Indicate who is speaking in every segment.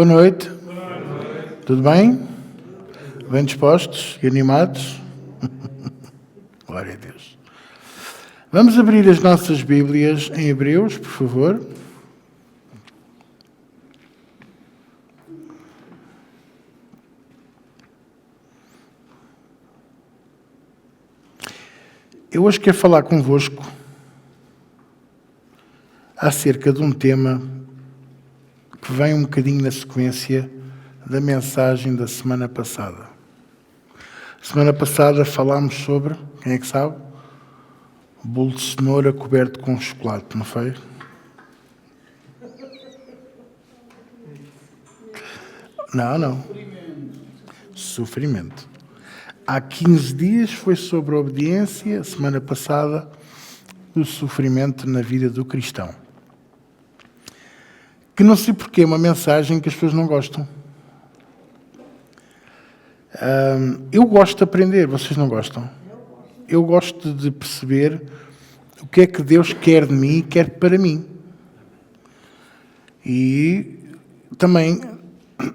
Speaker 1: Boa noite. Tudo bem? Bem dispostos e animados? Glória a Deus. Vamos abrir as nossas Bíblias em Hebreus, por favor. Eu hoje quero falar convosco acerca de um tema que vem um bocadinho na sequência da mensagem da semana passada. Semana passada falámos sobre, quem é que sabe? Bolo de cenoura coberto com chocolate, não foi? Não. Sofrimento. Há 15 dias foi sobre a obediência, semana passada, o sofrimento na vida do cristão. Que não sei porque é uma mensagem que as pessoas não gostam. Eu gosto de aprender, vocês não gostam? Eu gosto de perceber o que é que Deus quer de mim e quer para mim. E também,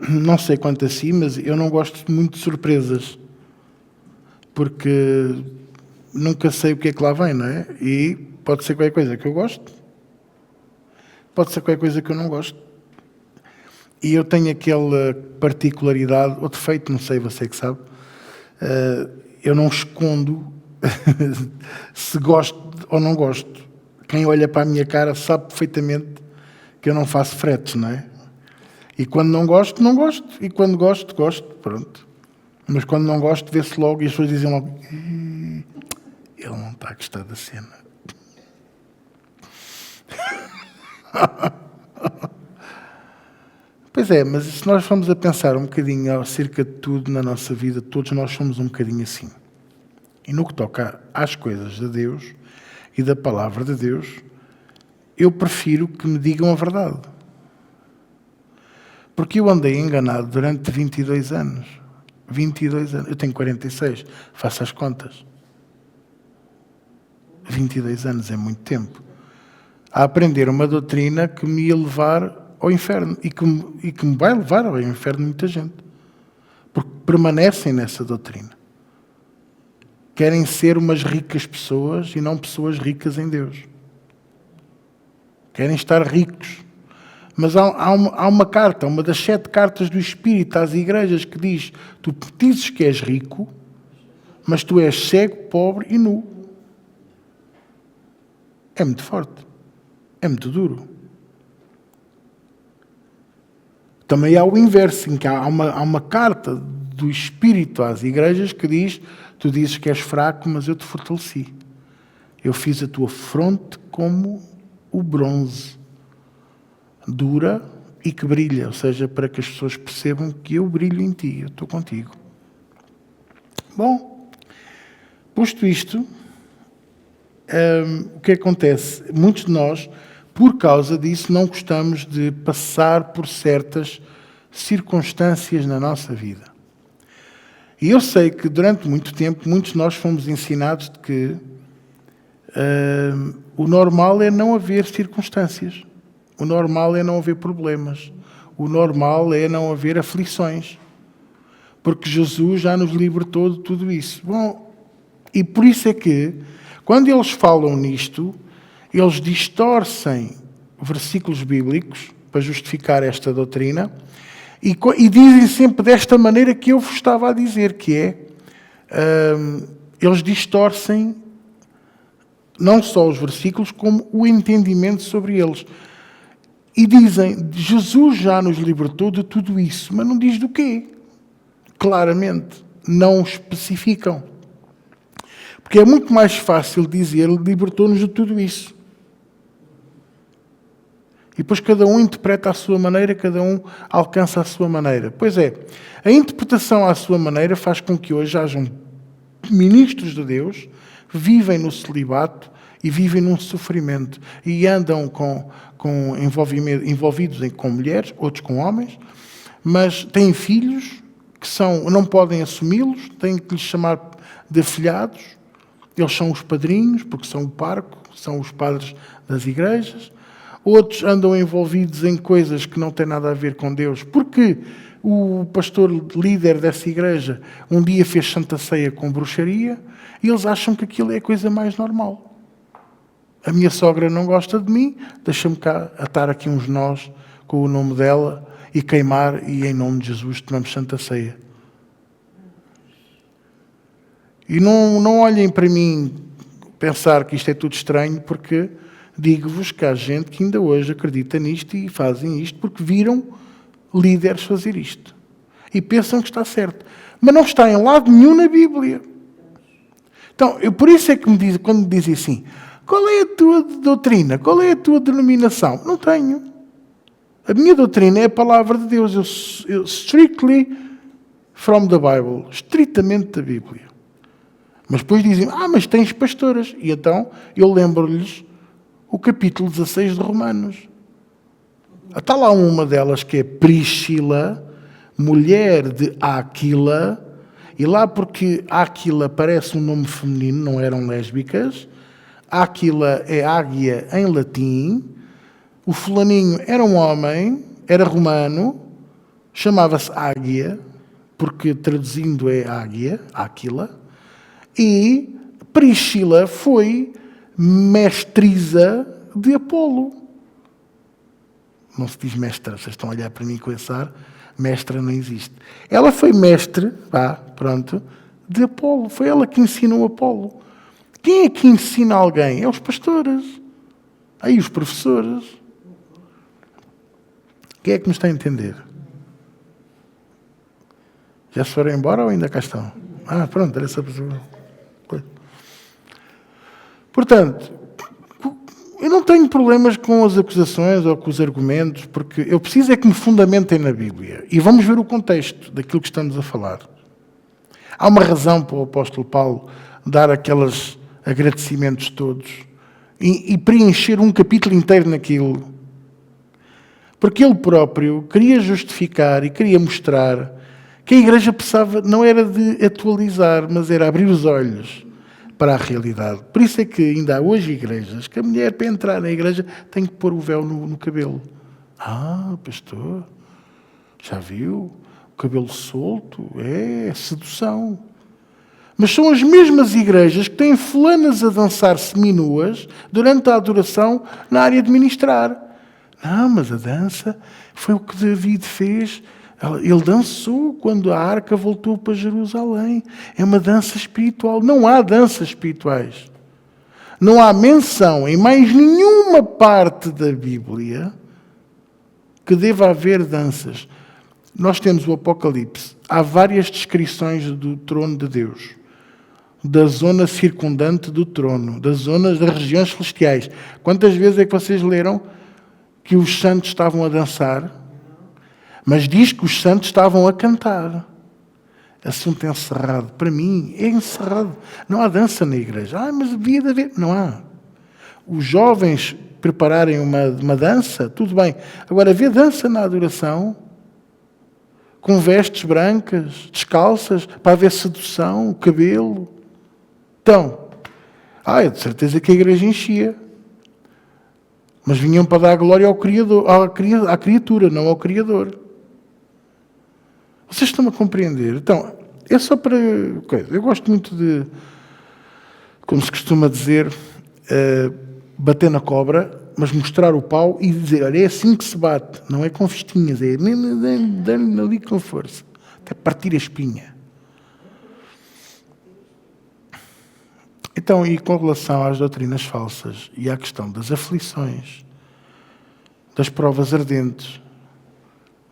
Speaker 1: não sei quanto a si, mas eu não gosto muito de surpresas. Porque nunca sei o que é que lá vem, não é? E pode ser qualquer coisa que eu gosto, pode ser qualquer coisa que eu não gosto. E eu tenho aquela particularidade, ou defeito, não sei, você que sabe, eu não escondo se gosto ou não gosto. Quem olha para a minha cara sabe perfeitamente que eu não faço fretes, não é? E quando não gosto, não gosto. E quando gosto, gosto. Pronto. Mas quando não gosto, vê-se logo e as pessoas dizem logo: ele não está a gostar da cena. Pois é, mas se nós formos a pensar um bocadinho acerca de tudo na nossa vida, todos nós somos um bocadinho assim. E no que toca às coisas de Deus e da palavra de Deus, eu prefiro que me digam a verdade. Porque eu andei enganado durante 22 anos. 22 anos. Eu tenho 46. Faça as contas. 22 anos é muito tempo. A aprender uma doutrina que me ia levar ao inferno e que me vai levar ao inferno muita gente. Porque permanecem nessa doutrina. Querem ser umas ricas pessoas e não pessoas ricas em Deus. Querem estar ricos. Mas há uma carta, uma das 7 cartas do Espírito às igrejas que diz: tu dizes que és rico, mas tu és cego, pobre e nu. É muito forte. É muito duro. Também há o inverso, em que há uma carta do Espírito às igrejas que diz: tu dizes que és fraco, mas eu te fortaleci. Eu fiz a tua fronte como o bronze, dura e que brilha, ou seja, para que as pessoas percebam que eu brilho em ti, eu estou contigo. Bom, posto isto, o que acontece? Muitos de nós, por causa disso, não gostamos de passar por certas circunstâncias na nossa vida. E eu sei que durante muito tempo, muitos de nós fomos ensinados de que o normal é não haver circunstâncias. O normal é não haver problemas. O normal é não haver aflições. Porque Jesus já nos libertou de tudo isso. Bom, e por isso é que, quando eles falam nisto, eles distorcem versículos bíblicos para justificar esta doutrina e dizem sempre desta maneira que eu vos estava a dizer, que é, eles distorcem não só os versículos, como o entendimento sobre eles. E dizem: Jesus já nos libertou de tudo isso, mas não diz do quê. Claramente, não especificam. Porque é muito mais fácil dizer: Ele libertou-nos de tudo isso. E depois cada um interpreta à sua maneira, cada um alcança à sua maneira. Pois é, a interpretação à sua maneira faz com que hoje hajam ministros de Deus, vivem no celibato e vivem num sofrimento e andam envolvidos com mulheres, outros com homens, mas têm filhos que não podem assumi-los, têm que lhes chamar de afilhados. Eles são os padrinhos, porque são o parco, são os padres das igrejas. outros andam envolvidos em coisas que não têm nada a ver com Deus, porque o pastor líder dessa igreja um dia fez Santa Ceia com bruxaria e eles acham que aquilo é a coisa mais normal. A minha sogra não gosta de mim, deixa-me cá atar aqui uns nós com o nome dela e queimar, e em nome de Jesus tomamos Santa Ceia. E não olhem para mim pensar que isto é tudo estranho, porque digo-vos que há gente que ainda hoje acredita nisto e fazem isto porque viram líderes fazer isto. E pensam que está certo. Mas não está em lado nenhum na Bíblia. Então, por isso é que quando me dizem assim, qual é a tua doutrina? Qual é a tua denominação? Não tenho. A minha doutrina é a palavra de Deus. Eu strictly from the Bible. Estritamente da Bíblia. Mas depois dizem, mas tens pastoras. E então eu lembro-lhes o capítulo 16 de Romanos. Está lá uma delas que é Priscila, mulher de Áquila, e lá porque Áquila parece um nome feminino, não eram lésbicas. Áquila é águia em latim. O fulaninho era um homem, era romano, chamava-se Águia, porque traduzindo é águia, Áquila. E Priscila foi mestriza de Apolo. Não se diz mestra, vocês estão a olhar para mim com esse ar. Mestra não existe. Ela foi mestre, de Apolo. Foi ela que ensinou Apolo. Quem é que ensina alguém? É os pastores. Aí os professores. Quem é que me está a entender? Já se foram embora ou ainda cá estão? Pronto, era essa pessoa. Portanto, eu não tenho problemas com as acusações ou com os argumentos, porque eu preciso é que me fundamentem na Bíblia. E vamos ver o contexto daquilo que estamos a falar. Há uma razão para o apóstolo Paulo dar aqueles agradecimentos todos e preencher um capítulo inteiro naquilo. Porque ele próprio queria justificar e queria mostrar que a igreja precisava, não era de atualizar, mas era abrir os olhos para a realidade. Por isso é que ainda há hoje igrejas que a mulher, para entrar na igreja, tem que pôr o véu no cabelo. Pastor, já viu? O cabelo solto é sedução. Mas são as mesmas igrejas que têm fulanas a dançar seminuas durante a adoração na área de ministrar. Mas a dança foi o que David fez. Ele dançou quando a arca voltou para Jerusalém. É uma dança espiritual. Não há danças espirituais. Não há menção em mais nenhuma parte da Bíblia que deva haver danças. Nós temos o Apocalipse. Há várias descrições do trono de Deus, da zona circundante do trono, das zonas das regiões celestiais. Quantas vezes é que vocês leram que os santos estavam a dançar? Mas diz que os santos estavam a cantar. Assunto encerrado. Para mim, é encerrado. Não há dança na igreja. Mas devia de haver. Não há. Os jovens prepararem uma dança, tudo bem. Agora, haver dança na adoração, com vestes brancas, descalças, para haver sedução, cabelo. Então, é de certeza que a igreja enchia. Mas vinham para dar glória ao Criador, à criatura, não ao Criador. Vocês estão a compreender? Então, é só para... Eu gosto muito de, como se costuma dizer, bater na cobra, mas mostrar o pau e dizer, olha, é assim que se bate. Não é com festinhas, é dando ali com força. Até partir a espinha. Então, e com relação às doutrinas falsas e à questão das aflições, das provas ardentes,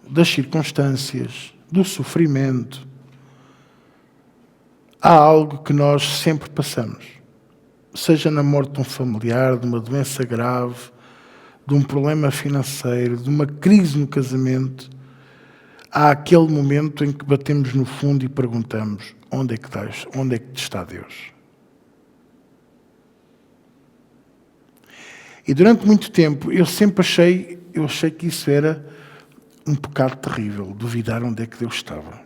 Speaker 1: das circunstâncias, do sofrimento, há algo que nós sempre passamos. Seja na morte de um familiar, de uma doença grave, de um problema financeiro, de uma crise no casamento, há aquele momento em que batemos no fundo e perguntamos, onde é que estás? Onde é que está Deus? E durante muito tempo eu achei que isso era um pecado terrível, duvidar onde é que Deus estava.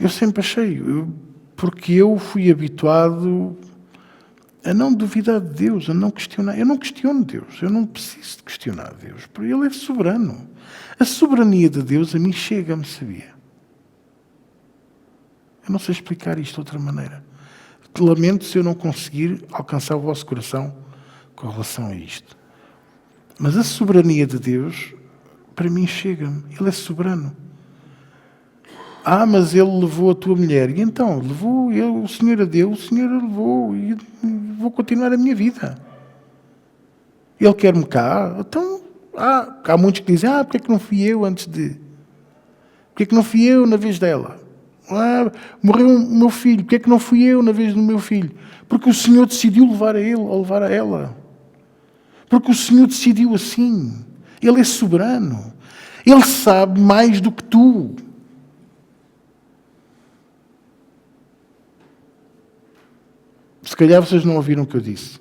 Speaker 1: Eu sempre achei, porque eu fui habituado A não duvidar de Deus, a não questionar. Eu não questiono Deus, eu não preciso de questionar Deus, porque Ele é soberano. A soberania de Deus a mim chega-me, sabia? Eu não sei explicar isto de outra maneira. Lamento se eu não conseguir alcançar o vosso coração com relação a isto. Mas a soberania de Deus, para mim, chega-me. Ele é soberano. Mas Ele levou a tua mulher. E então, levou, o Senhor a deu, o Senhor a levou. E vou continuar a minha vida. Ele quer-me cá. Então, há muitos que dizem, porque é que não fui eu antes de? Porque é que não fui eu na vez dela? Morreu o meu filho. Porque é que não fui eu na vez do meu filho? Porque o Senhor decidiu levar a ele ou levar a ela. Porque o Senhor decidiu assim. Ele é soberano. Ele sabe mais do que tu. Se calhar vocês não ouviram o que eu disse.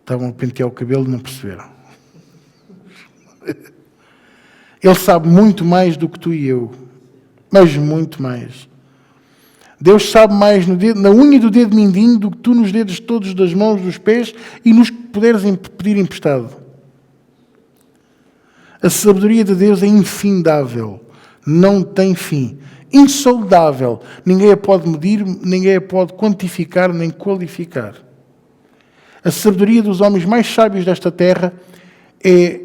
Speaker 1: Estavam a pentear o cabelo e não perceberam. Ele sabe muito mais do que tu e eu. Mas muito mais. Deus sabe mais na unha do dedo mindinho do que tu nos dedos todos das mãos, dos pés e nos puderes pedir emprestado. A sabedoria de Deus é infindável. Não tem fim. Insondável. Ninguém a pode medir, ninguém a pode quantificar nem qualificar. A sabedoria dos homens mais sábios desta terra é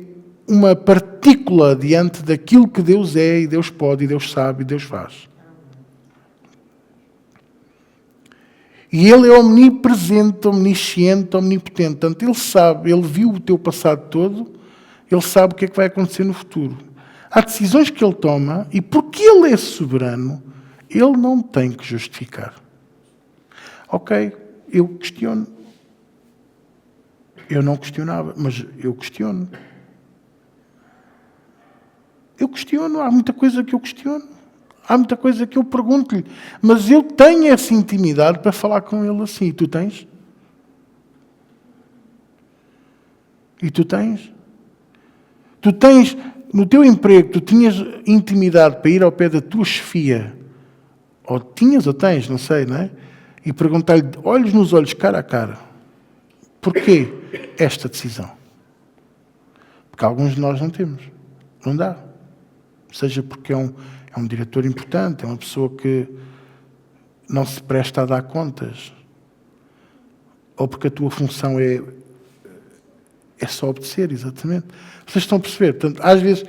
Speaker 1: uma partícula diante daquilo que Deus é, e Deus pode, e Deus sabe, e Deus faz. E Ele é omnipresente, omnisciente, omnipotente. Portanto, Ele sabe, Ele viu o teu passado todo, Ele sabe o que é que vai acontecer no futuro. Há decisões que Ele toma, e porque Ele é soberano, Ele não tem que justificar. Ok, eu questiono. Eu não questionava, mas eu questiono. Eu questiono, há muita coisa que eu questiono. Há muita coisa que eu pergunto-lhe. Mas eu tenho essa intimidade para falar com Ele assim. E tu tens? E tu tens? Tu tens, no teu emprego, tu tinhas intimidade para ir ao pé da tua chefia. Ou tinhas ou tens, não sei, não é? E perguntar-lhe, olhos nos olhos, cara a cara. Porquê esta decisão? Porque alguns de nós não temos. Não dá. Seja porque é um diretor importante, é uma pessoa que não se presta a dar contas. Ou porque a tua função é só obedecer, exatamente. Vocês estão a perceber? Portanto, às vezes,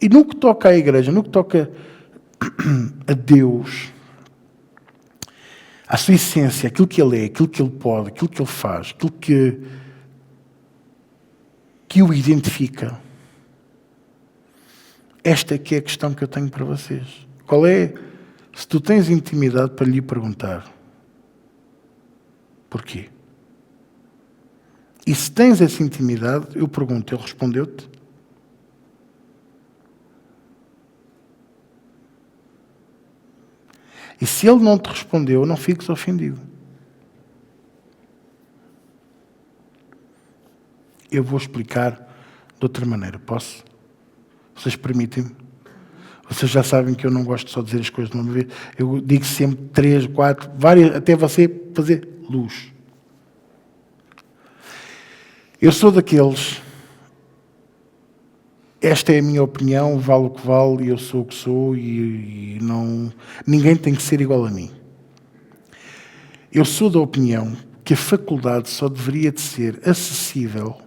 Speaker 1: e no que toca à igreja, no que toca a Deus, à sua essência, aquilo que Ele é, aquilo que Ele pode, aquilo que Ele faz, aquilo que o identifica. Esta é que é a questão que eu tenho para vocês. Qual é, se tu tens intimidade para lhe perguntar, porquê? E se tens essa intimidade, eu pergunto, Ele respondeu-te? E se Ele não te respondeu, não fiques ofendido. Eu vou explicar de outra maneira, posso? Vocês permitem-me? Vocês já sabem que eu não gosto só de dizer as coisas de uma vez. Eu digo sempre 3, 4, várias, até você fazer luz. Eu sou daqueles, esta é a minha opinião, vale o que vale, e eu sou o que sou, e não, ninguém tem que ser igual a mim. Eu sou da opinião que a faculdade só deveria de ser acessível,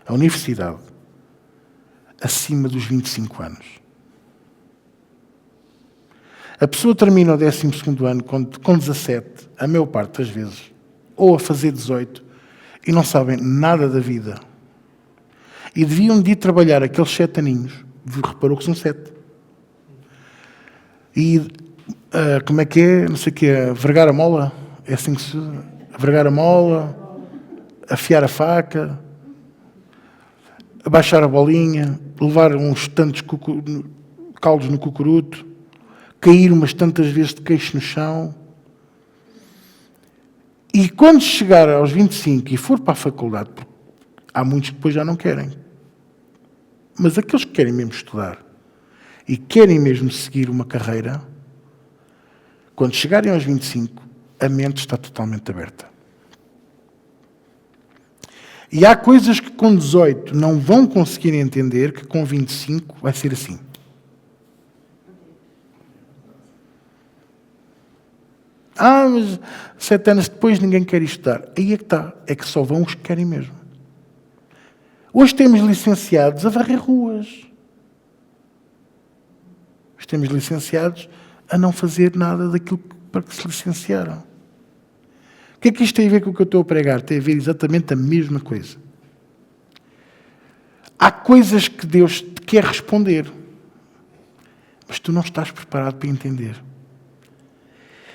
Speaker 1: a universidade, acima dos 25 anos. A pessoa termina o 12º ano com 17, a maior parte das vezes, ou a fazer 18, e não sabem nada da vida. E deviam de ir trabalhar aqueles 7 aninhos, reparou que são 7. E como é que é? Não sei o que é, vergar a mola? É assim que se usa? Vergar a mola, afiar a faca, abaixar a bolinha, levar uns tantos caldos no cucuruto, cair umas tantas vezes de queixo no chão. E quando chegar aos 25 e for para a faculdade, há muitos que depois já não querem. Mas aqueles que querem mesmo estudar e querem mesmo seguir uma carreira, quando chegarem aos 25, a mente está totalmente aberta. E há coisas que com 18 não vão conseguir entender, que com 25 vai ser assim. Mas 7 anos depois ninguém quer estudar. Aí é que está. É que só vão os que querem mesmo. Hoje temos licenciados a varrer ruas. Hoje temos licenciados a não fazer nada daquilo para que se licenciaram. O que é que isto tem a ver com o que eu estou a pregar? Tem a ver exatamente a mesma coisa. Há coisas que Deus te quer responder, mas tu não estás preparado para entender.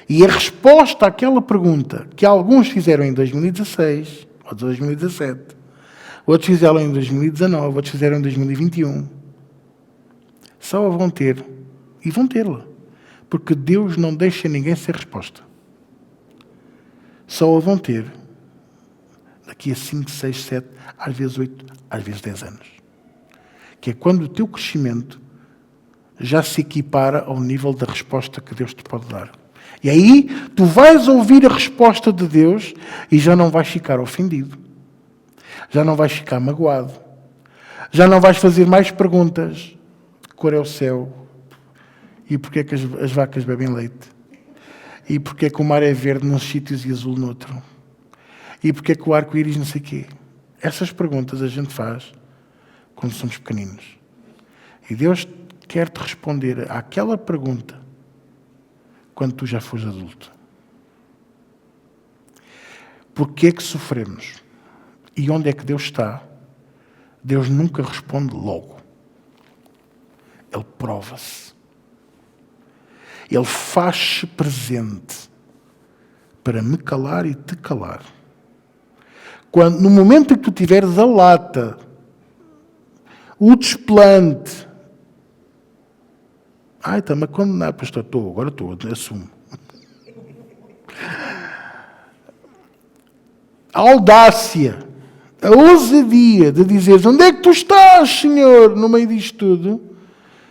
Speaker 1: E a resposta àquela pergunta que alguns fizeram em 2016, ou 2017, outros fizeram em 2019, outros fizeram em 2021, só a vão ter, e vão tê-la, porque Deus não deixa ninguém sem resposta. Só a vão ter daqui a 5, 6, 7, às vezes 8, às vezes 10 anos. Que é quando o teu crescimento já se equipara ao nível da resposta que Deus te pode dar. E aí, tu vais ouvir a resposta de Deus e já não vais ficar ofendido. Já não vais ficar magoado. Já não vais fazer mais perguntas. De cor é o céu? E porquê é que as vacas bebem leite? E porquê é que o mar é verde num sítios e azul noutro? E porquê é que o arco-íris não sei o quê? Essas perguntas a gente faz quando somos pequeninos. E Deus quer-te responder àquela pergunta quando tu já fores adulto. Porquê é que sofremos? E onde é que Deus está? Deus nunca responde logo. Ele prova-se. Ele faz-se presente para me calar e te calar. No momento em que tu tiveres a lata, o desplante, está-me a condenar, pastor, agora estou, assumo. A audácia, a ousadia de dizeres, onde é que tu estás, Senhor, no meio disto tudo,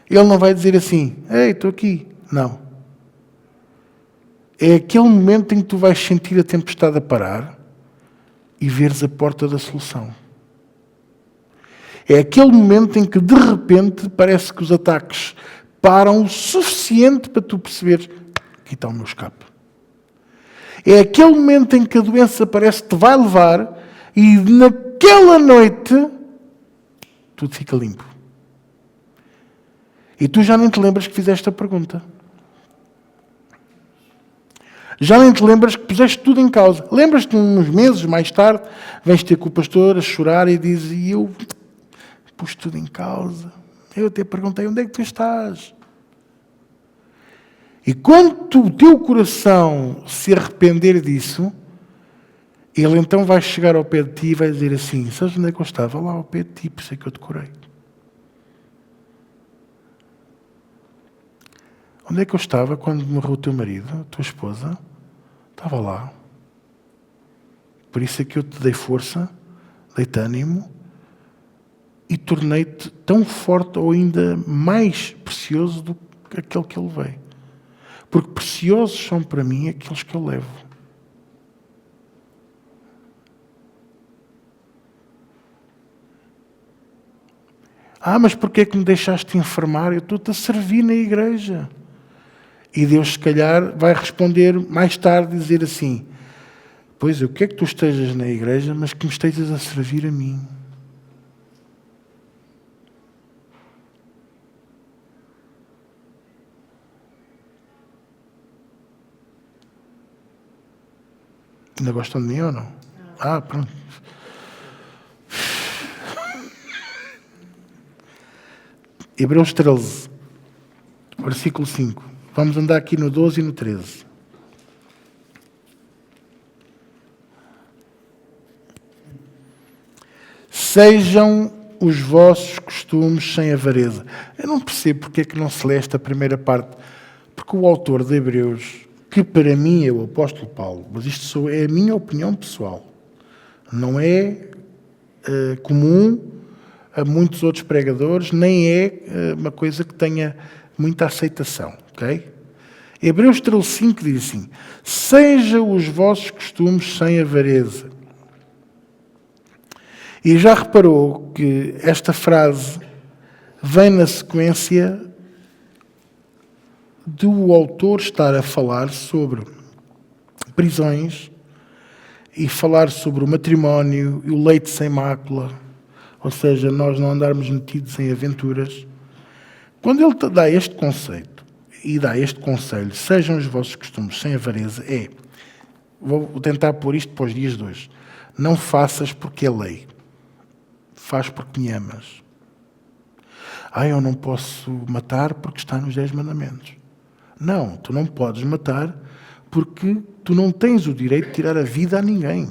Speaker 1: Ele não vai dizer assim, ei, estou aqui. Não. É aquele momento em que tu vais sentir a tempestade a parar e veres a porta da solução. É aquele momento em que, de repente, parece que os ataques param o suficiente para tu perceberes aqui está o meu escape. É aquele momento em que a doença parece que te vai levar e naquela noite tudo fica limpo. E tu já nem te lembras que fizeste a pergunta. Já nem te lembras que puseste tudo em causa. Lembras-te uns meses mais tarde, vens ter com o pastor a chorar e dizes, e eu pus tudo em causa. Eu até perguntei, onde é que tu estás? E quando o teu coração se arrepender disso, ele então vai chegar ao pé de ti e vai dizer assim, sabes onde é que eu estava? Lá ao pé de ti, por isso é que eu te curei. Onde é que eu estava quando morreu o teu marido, a tua esposa? Estava lá. Por isso é que eu te dei força, dei-te ânimo e tornei-te tão forte ou ainda mais precioso do que aquele que eu levei. Porque preciosos são para mim aqueles que eu levo. Mas porquê é que me deixaste enfermar? Eu estou-te a servir na igreja. E Deus, se calhar, vai responder mais tarde, dizer assim, pois eu quero que tu estejas na igreja, mas que me estejas a servir a mim. Ainda gostam de mim ou não? Pronto. Hebreus 13, versículo 5. Vamos andar aqui no 12 e no 13. Sejam os vossos costumes sem avareza. Eu não percebo porque é que não se lê esta primeira parte. Porque o autor de Hebreus, que para mim é o apóstolo Paulo, mas isto é a minha opinião pessoal, não é comum a muitos outros pregadores, nem é uma coisa que tenha muita aceitação. Okay? Hebreus 13:5 diz assim, sejam os vossos costumes sem avareza. E já reparou que esta frase vem na sequência do autor estar a falar sobre prisões e falar sobre o matrimónio e o leite sem mácula, ou seja, nós não andarmos metidos em aventuras. Quando ele dá este conceito e dá este conselho, sejam os vossos costumes sem avareza, vou tentar pôr isto para os dias de hoje, não faças porque é lei, faz porque me amas. Eu não posso matar porque está nos 10 mandamentos. Não, tu não podes matar porque tu não tens o direito de tirar a vida a ninguém.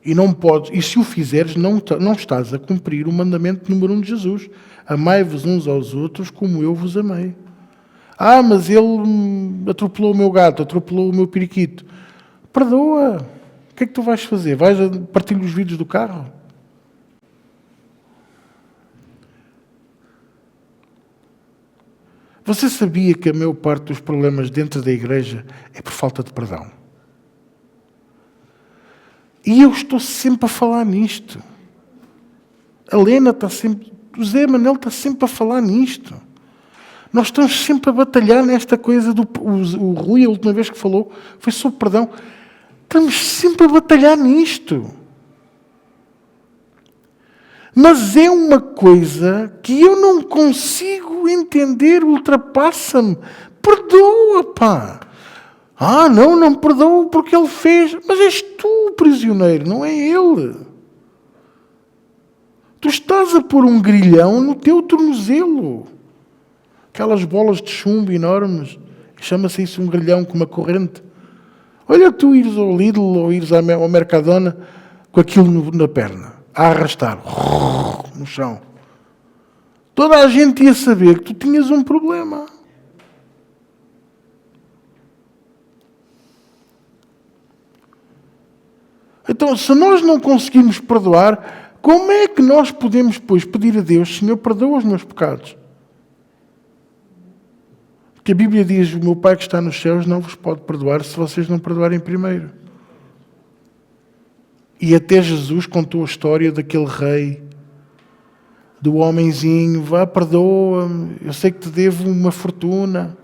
Speaker 1: E não podes, e se o fizeres, não estás a cumprir o mandamento número 1 de Jesus. Amai-vos uns aos outros como eu vos amei. Mas ele atropelou o meu gato, atropelou o meu periquito. Perdoa. O que é que tu vais fazer? Vais partir os vidros do carro? Você sabia que a maior parte dos problemas dentro da igreja é por falta de perdão? E eu estou sempre a falar nisto. A Lena está sempre... O Zé Manel está sempre a falar nisto. Nós estamos sempre a batalhar nesta coisa do... O Rui, a última vez que falou, foi sobre perdão. Estamos sempre a batalhar nisto. Mas é uma coisa que eu não consigo entender, ultrapassa-me. Perdoa, pá. Não perdoa porque ele fez. Mas és tu o prisioneiro, não é ele. Tu estás a pôr um grilhão no teu tornozelo. Aquelas bolas de chumbo enormes. Chama-se isso um grilhão com uma corrente. Olha tu ires ao Lidl ou ires ao Mercadona com aquilo na perna. A arrastar no chão. Toda a gente ia saber que tu tinhas um problema. Então, se nós não conseguimos perdoar, como é que nós podemos depois pedir a Deus, Senhor, perdoa os meus pecados? Porque a Bíblia diz, o meu Pai que está nos céus não vos pode perdoar se vocês não perdoarem primeiro. E até Jesus contou a história daquele rei, do homenzinho, perdoa-me, eu sei que te devo uma fortuna,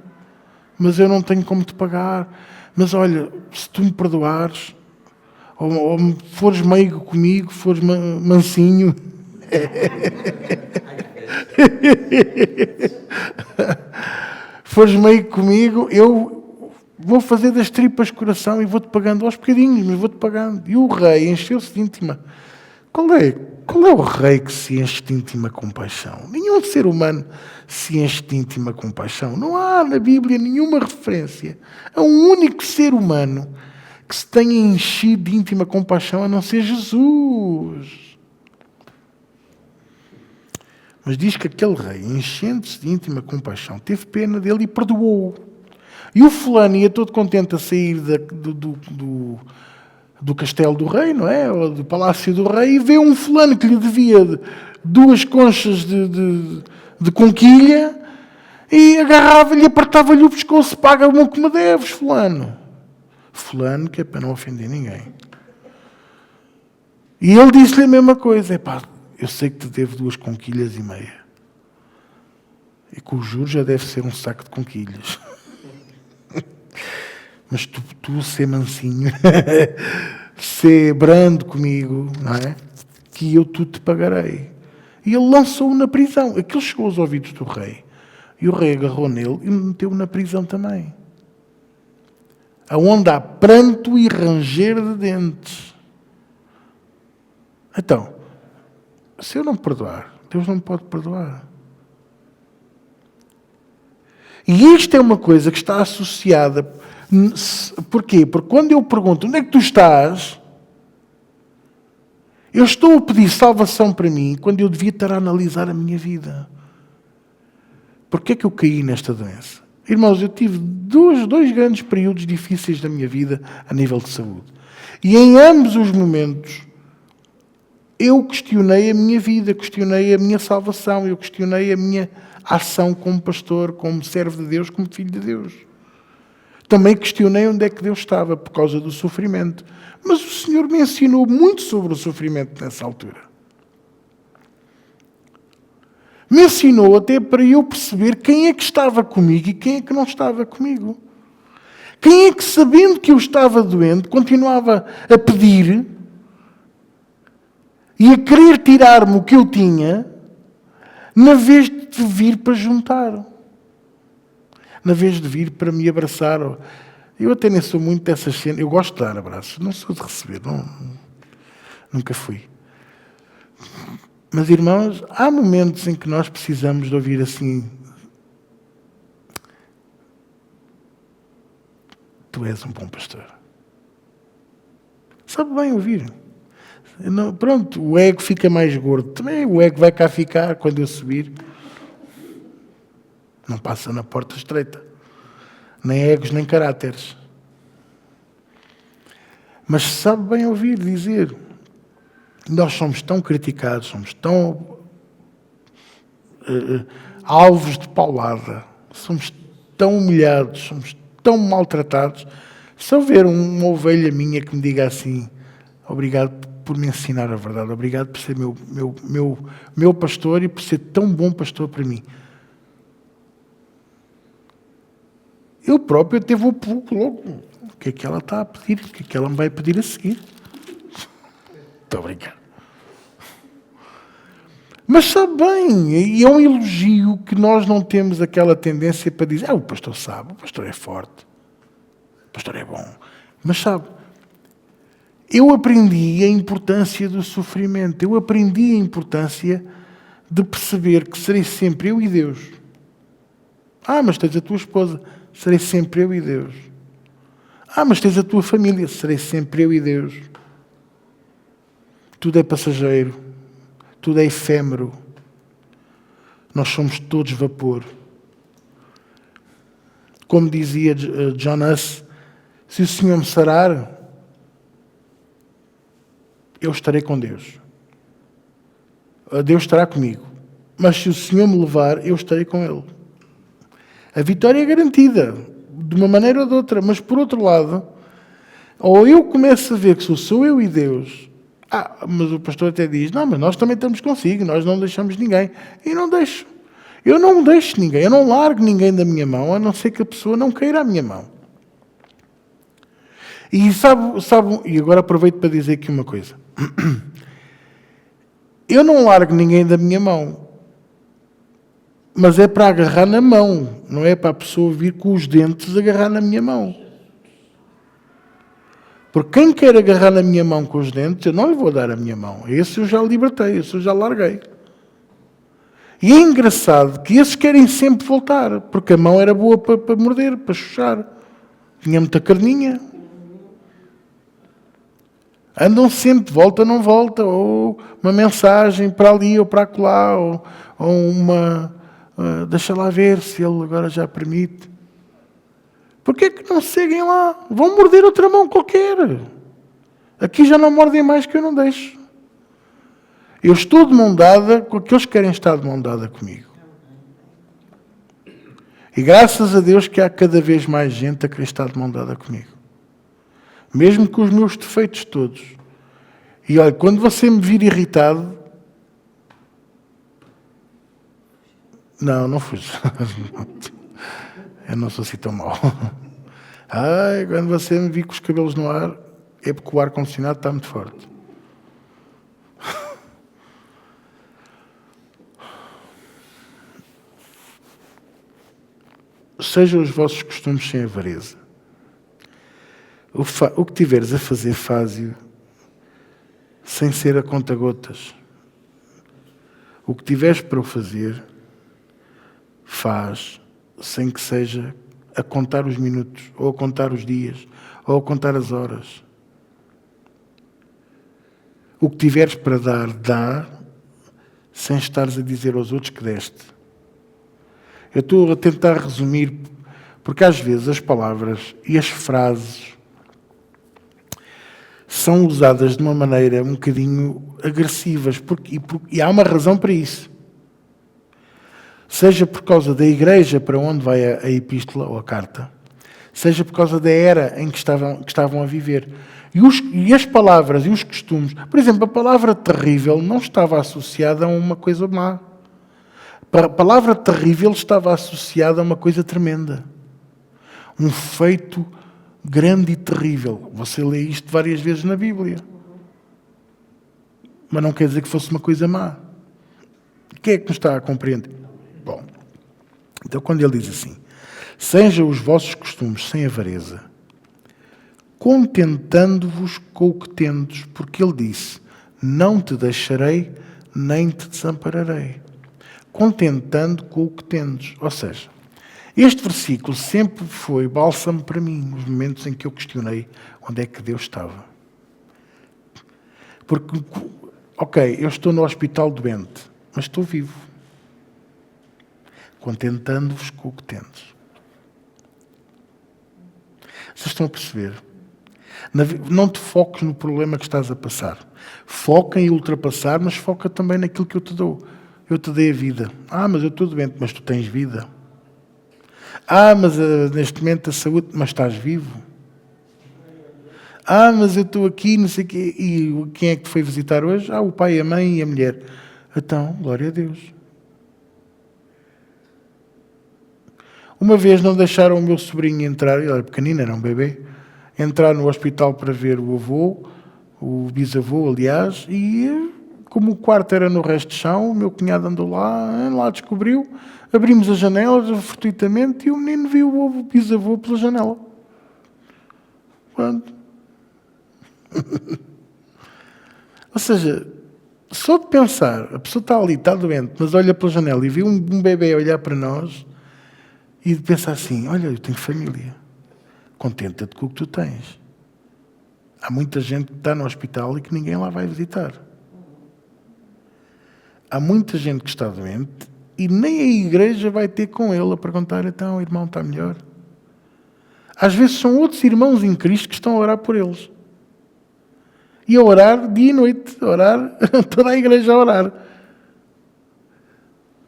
Speaker 1: mas eu não tenho como te pagar. Mas olha, se tu me perdoares, ou fores meigo comigo, fores mansinho, fores meigo comigo, eu vou fazer das tripas coração e vou-te pagando aos bocadinhos, mas vou-te pagando. E o rei encheu-se de íntima. Qual é o rei que se enche de íntima compaixão? Nenhum ser humano se enche de íntima compaixão. Não há na Bíblia nenhuma referência a um único ser humano que se tenha enchido de íntima compaixão a não ser Jesus. Mas diz que aquele rei, enchendo-se de íntima compaixão, teve pena dele e perdoou-o. E o fulano ia todo contente a sair do castelo do rei, não é? Ou do palácio do rei, e vê um fulano que lhe devia 2 conchas de conquilha e agarrava-lhe e apertava-lhe o pescoço, paga-me o que me deves, fulano. Fulano, que é para não ofender ninguém. E ele disse-lhe a mesma coisa, eu sei que te devo 2 conquilhas e meia. E com os juros já deve ser um saco de conquilhas. Mas tu ser mansinho, ser brando comigo, não é? Que eu tudo te pagarei. E ele lançou-o na prisão. Aquilo chegou aos ouvidos do rei. E o rei agarrou nele e meteu-o na prisão também. Aonde há pranto e ranger de dentes. Então, se eu não perdoar, Deus não pode perdoar. E isto é uma coisa que está associada. Porquê? Porque quando eu pergunto onde é que tu estás, eu estou a pedir salvação para mim quando eu devia estar a analisar a minha vida. Porquê é que eu caí nesta doença? Irmãos, eu tive dois grandes períodos difíceis da minha vida a nível de saúde. E em ambos os momentos, eu questionei a minha vida, questionei a minha salvação, eu questionei a minha ação como pastor, como servo de Deus, como filho de Deus. Também questionei onde é que Deus estava por causa do sofrimento. Mas o Senhor me ensinou muito sobre o sofrimento nessa altura. Me ensinou até para eu perceber quem é que estava comigo e quem é que não estava comigo. Quem é que, sabendo que eu estava doente, continuava a pedir e a querer tirar-me o que eu tinha, na vez de vir para juntar. Na vez de vir para me abraçar. Eu até nem sou muito dessas cenas. Eu gosto de dar abraços, não sou de receber. Nunca fui. Mas, irmãos, há momentos em que nós precisamos de ouvir assim: tu és um bom pastor. Sabe bem ouvir. Não, pronto, o ego fica mais gordo. Também o ego vai cá ficar quando eu subir. Não passa na porta estreita. Nem egos, nem caráteres. Mas sabe bem ouvir, dizer. Nós somos tão criticados, somos tão alvos de paulada, somos tão humilhados, somos tão maltratados. Se houver uma ovelha minha que me diga assim: obrigado por me ensinar a verdade, obrigado por ser meu pastor e por ser tão bom pastor para mim. Eu próprio até vou logo. O que é que ela está a pedir? O que é que ela me vai pedir a seguir? Muito obrigado. Mas sabe bem, e é um elogio que nós não temos aquela tendência para dizer: o pastor sabe, o pastor é forte, o pastor é bom. Mas sabe, eu aprendi a importância do sofrimento, eu aprendi a importância de perceber que serei sempre eu e Deus. Mas tens a tua esposa, serei sempre eu e Deus. Mas tens a tua família, serei sempre eu e Deus. Tudo é passageiro, tudo é efêmero. Nós somos todos vapor. Como dizia John Huss, se o Senhor me sarar, eu estarei com Deus. Deus estará comigo. Mas se o Senhor me levar, eu estarei com Ele. A vitória é garantida, de uma maneira ou de outra. Mas, por outro lado, ou eu começo a ver que sou eu e Deus. Mas o pastor até diz: não, mas nós também estamos consigo, nós não deixamos ninguém. E não deixo. Eu não deixo ninguém, eu não largo ninguém da minha mão, a não ser que a pessoa não queira a minha mão. E sabe, e agora aproveito para dizer aqui uma coisa. Eu não largo ninguém da minha mão, mas é para agarrar na mão, não é para a pessoa vir com os dentes agarrar na minha mão. Porque quem quer agarrar na minha mão com os dentes, eu não lhe vou dar a minha mão. Esse eu já libertei, esse eu já larguei. E é engraçado que esses querem sempre voltar, porque a mão era boa para morder, para chuchar. Tinha muita carninha. Andam sempre, volta, não volta, ou uma mensagem para ali ou para acolá, ou uma... deixa lá ver se ele agora já permite. Porquê é que não seguem lá? Vão morder outra mão qualquer. Aqui já não mordem mais que eu não deixo. Eu estou de mão dada com aqueles que querem estar de mão dada comigo. E graças a Deus que há cada vez mais gente a querer estar de mão dada comigo. Mesmo com os meus defeitos todos. E olha, quando você me vir irritado... Não fuja. Eu não sou assim tão mau. Quando você me vir com os cabelos no ar, é porque o ar-condicionado está muito forte. Sejam os vossos costumes sem avareza. O que tiveres a fazer, faze-o sem ser a conta-gotas. O que tiveres para o fazer, faz sem que seja a contar os minutos, ou a contar os dias, ou a contar as horas. O que tiveres para dar, dá, sem estares a dizer aos outros que deste. Eu estou a tentar resumir, porque às vezes as palavras e as frases são usadas de uma maneira um bocadinho agressivas, e há uma razão para isso. Seja por causa da igreja para onde vai a epístola ou a carta, seja por causa da era em que estavam a viver. E as palavras e os costumes, por exemplo, a palavra terrível não estava associada a uma coisa má. A palavra terrível estava associada a uma coisa tremenda. Um feito grande e terrível. Você lê isto várias vezes na Bíblia. Mas não quer dizer que fosse uma coisa má. Quem é que nos está a compreender? Bom, então quando ele diz assim, sejam os vossos costumes sem avareza, contentando-vos com o que tendes, porque ele disse, não te deixarei, nem te desampararei. Contentando com o que tendes. Ou seja, este versículo sempre foi bálsamo para mim, nos momentos em que eu questionei onde é que Deus estava. Porque, ok, eu estou no hospital doente, mas estou vivo. Contentando-vos com o que tendes. Vocês estão a perceber? Não te foques no problema que estás a passar. Foca em ultrapassar, mas foca também naquilo que eu te dou. Eu te dei a vida. Mas eu estou doente, mas tu tens vida. Mas neste momento a saúde, mas estás vivo. Mas eu estou aqui, não sei o quê. E quem é que te foi visitar hoje? O pai, a mãe e a mulher. Então, glória a Deus. Uma vez não deixaram o meu sobrinho entrar, ele era pequenino, era um bebê, entrar no hospital para ver o avô, o bisavô, aliás, e como o quarto era no resto de chão, o meu cunhado andou lá descobriu, abrimos as janelas fortuitamente e o menino viu o bisavô pela janela. Pronto. Ou seja, só de pensar, a pessoa está ali, está doente, mas olha pela janela e viu um bebê olhar para nós e de pensar assim, olha, eu tenho família, contenta-te com o que tu tens. Há muita gente que está no hospital e que ninguém lá vai visitar. Há muita gente que está doente e nem a igreja vai ter com ele a perguntar, então, o irmão está melhor? Às vezes são outros irmãos em Cristo que estão a orar por eles. E a orar dia e noite, a orar, toda a igreja a orar.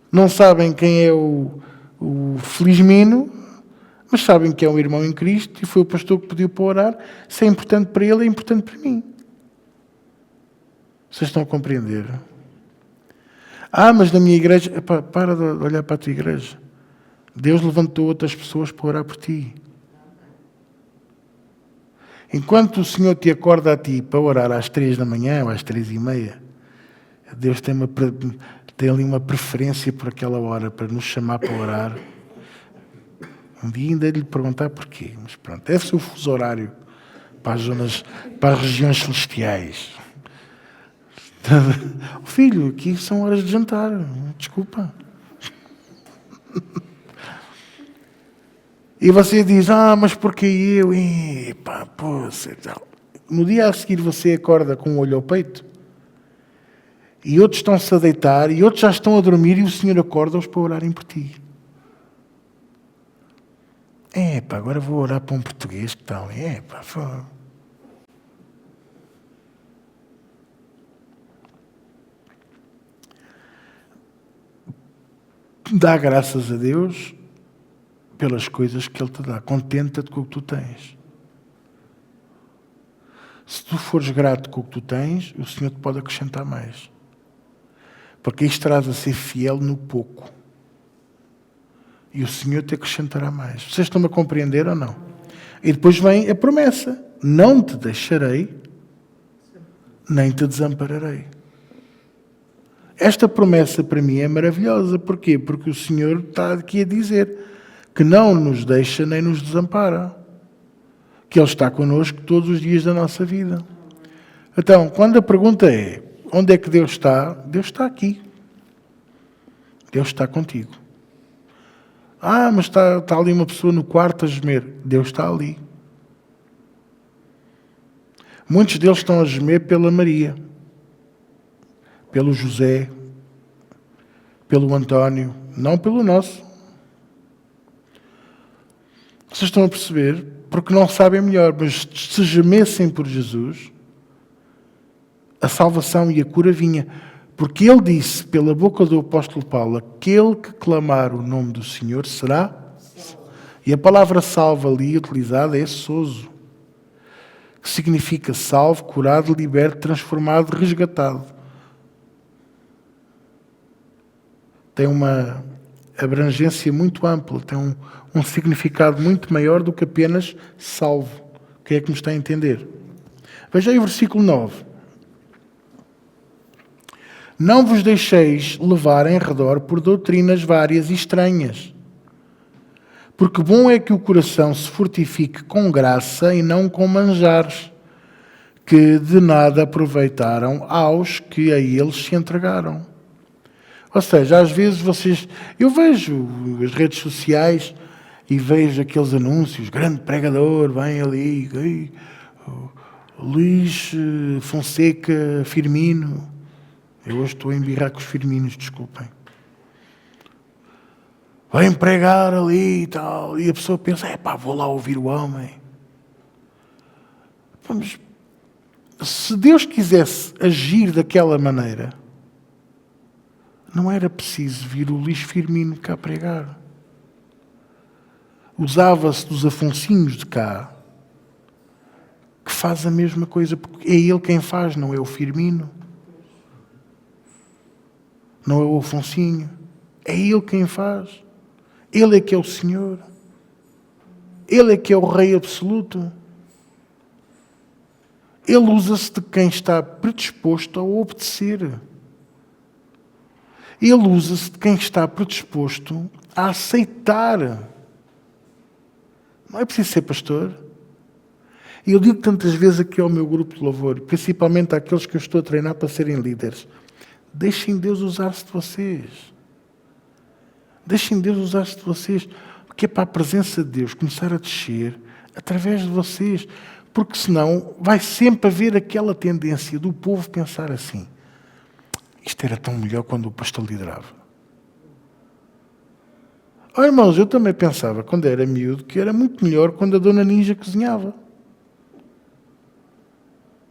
Speaker 1: Não sabem quem é o Felizmino, mas sabem que é um irmão em Cristo e foi o pastor que pediu para orar. Se é importante para ele, é importante para mim. Vocês estão a compreender? Mas na minha igreja... para de olhar para a tua igreja. Deus levantou outras pessoas para orar por ti. Enquanto o Senhor te acorda a ti para orar às 3 da manhã ou às 3:30, Deus tem ali uma preferência por aquela hora para nos chamar para orar. Um dia ainda lhe perguntar porquê, mas pronto, deve ser o fuso horário para as regiões celestiais. Filho, aqui são horas de jantar, desculpa. E você diz, mas porque eu? No dia a seguir você acorda com um olho ao peito e outros estão-se a deitar e outros já estão a dormir e o Senhor acorda-os para orarem por ti. Agora vou orar para um português que está ali. Dá graças a Deus pelas coisas que Ele te dá. Contenta-te com o que tu tens. Se tu fores grato com o que tu tens, o Senhor te pode acrescentar mais. Porque aí estarás a ser fiel no pouco. E o Senhor te acrescentará mais. Vocês estão-me a compreender ou não? E depois vem a promessa. Não te deixarei, nem te desampararei. Esta promessa para mim é maravilhosa. Porquê? Porque o Senhor está aqui a dizer que não nos deixa nem nos desampara. Que Ele está connosco todos os dias da nossa vida. Então, quando a pergunta é, onde é que Deus está? Deus está aqui. Deus está contigo. Mas está ali uma pessoa no quarto a gemer. Deus está ali. Muitos deles estão a gemer pela Maria, pelo José, pelo António, não pelo nosso. Vocês estão a perceber? Porque não sabem melhor, mas se gemessem por Jesus, a salvação e a cura vinha. Porque ele disse, pela boca do apóstolo Paulo, aquele que clamar o nome do Senhor será... E a palavra salvo ali utilizada é sozo, que significa salvo, curado, liberto, transformado, resgatado. Tem uma abrangência muito ampla, tem um significado muito maior do que apenas salvo. Quem é que me está a entender? Veja aí o versículo 9. Não vos deixeis levar em redor por doutrinas várias e estranhas, porque bom é que o coração se fortifique com graça e não com manjares, que de nada aproveitaram aos que a eles se entregaram. Ou seja, às vezes eu vejo as redes sociais e vejo aqueles anúncios, grande pregador, vem ali, Luís Fonseca Firmino. Eu hoje estou a embirrar com os Firminos, desculpem. Vem pregar ali e tal. E a pessoa pensa, vou lá ouvir o homem. Mas se Deus quisesse agir daquela maneira, não era preciso vir o Luís Firmino cá pregar. Usava-se dos Afonsinhos de cá, que faz a mesma coisa, porque é ele quem faz, não é o Firmino. Não é o Afonsinho. É ele quem faz. Ele é que é o Senhor. Ele é que é o Rei absoluto. Ele usa-se de quem está predisposto a obedecer. Ele usa-se de quem está predisposto a aceitar. Não é preciso ser pastor. E eu digo tantas vezes aqui ao meu grupo de louvor, principalmente àqueles que eu estou a treinar para serem líderes, deixem Deus usar-se de vocês. Deixem Deus usar-se de vocês, porque é para a presença de Deus começar a descer através de vocês, porque senão vai sempre haver aquela tendência do povo pensar assim, isto era tão melhor quando o pastor liderava. Irmãos, eu também pensava, quando era miúdo, que era muito melhor quando a Dona Ninja cozinhava.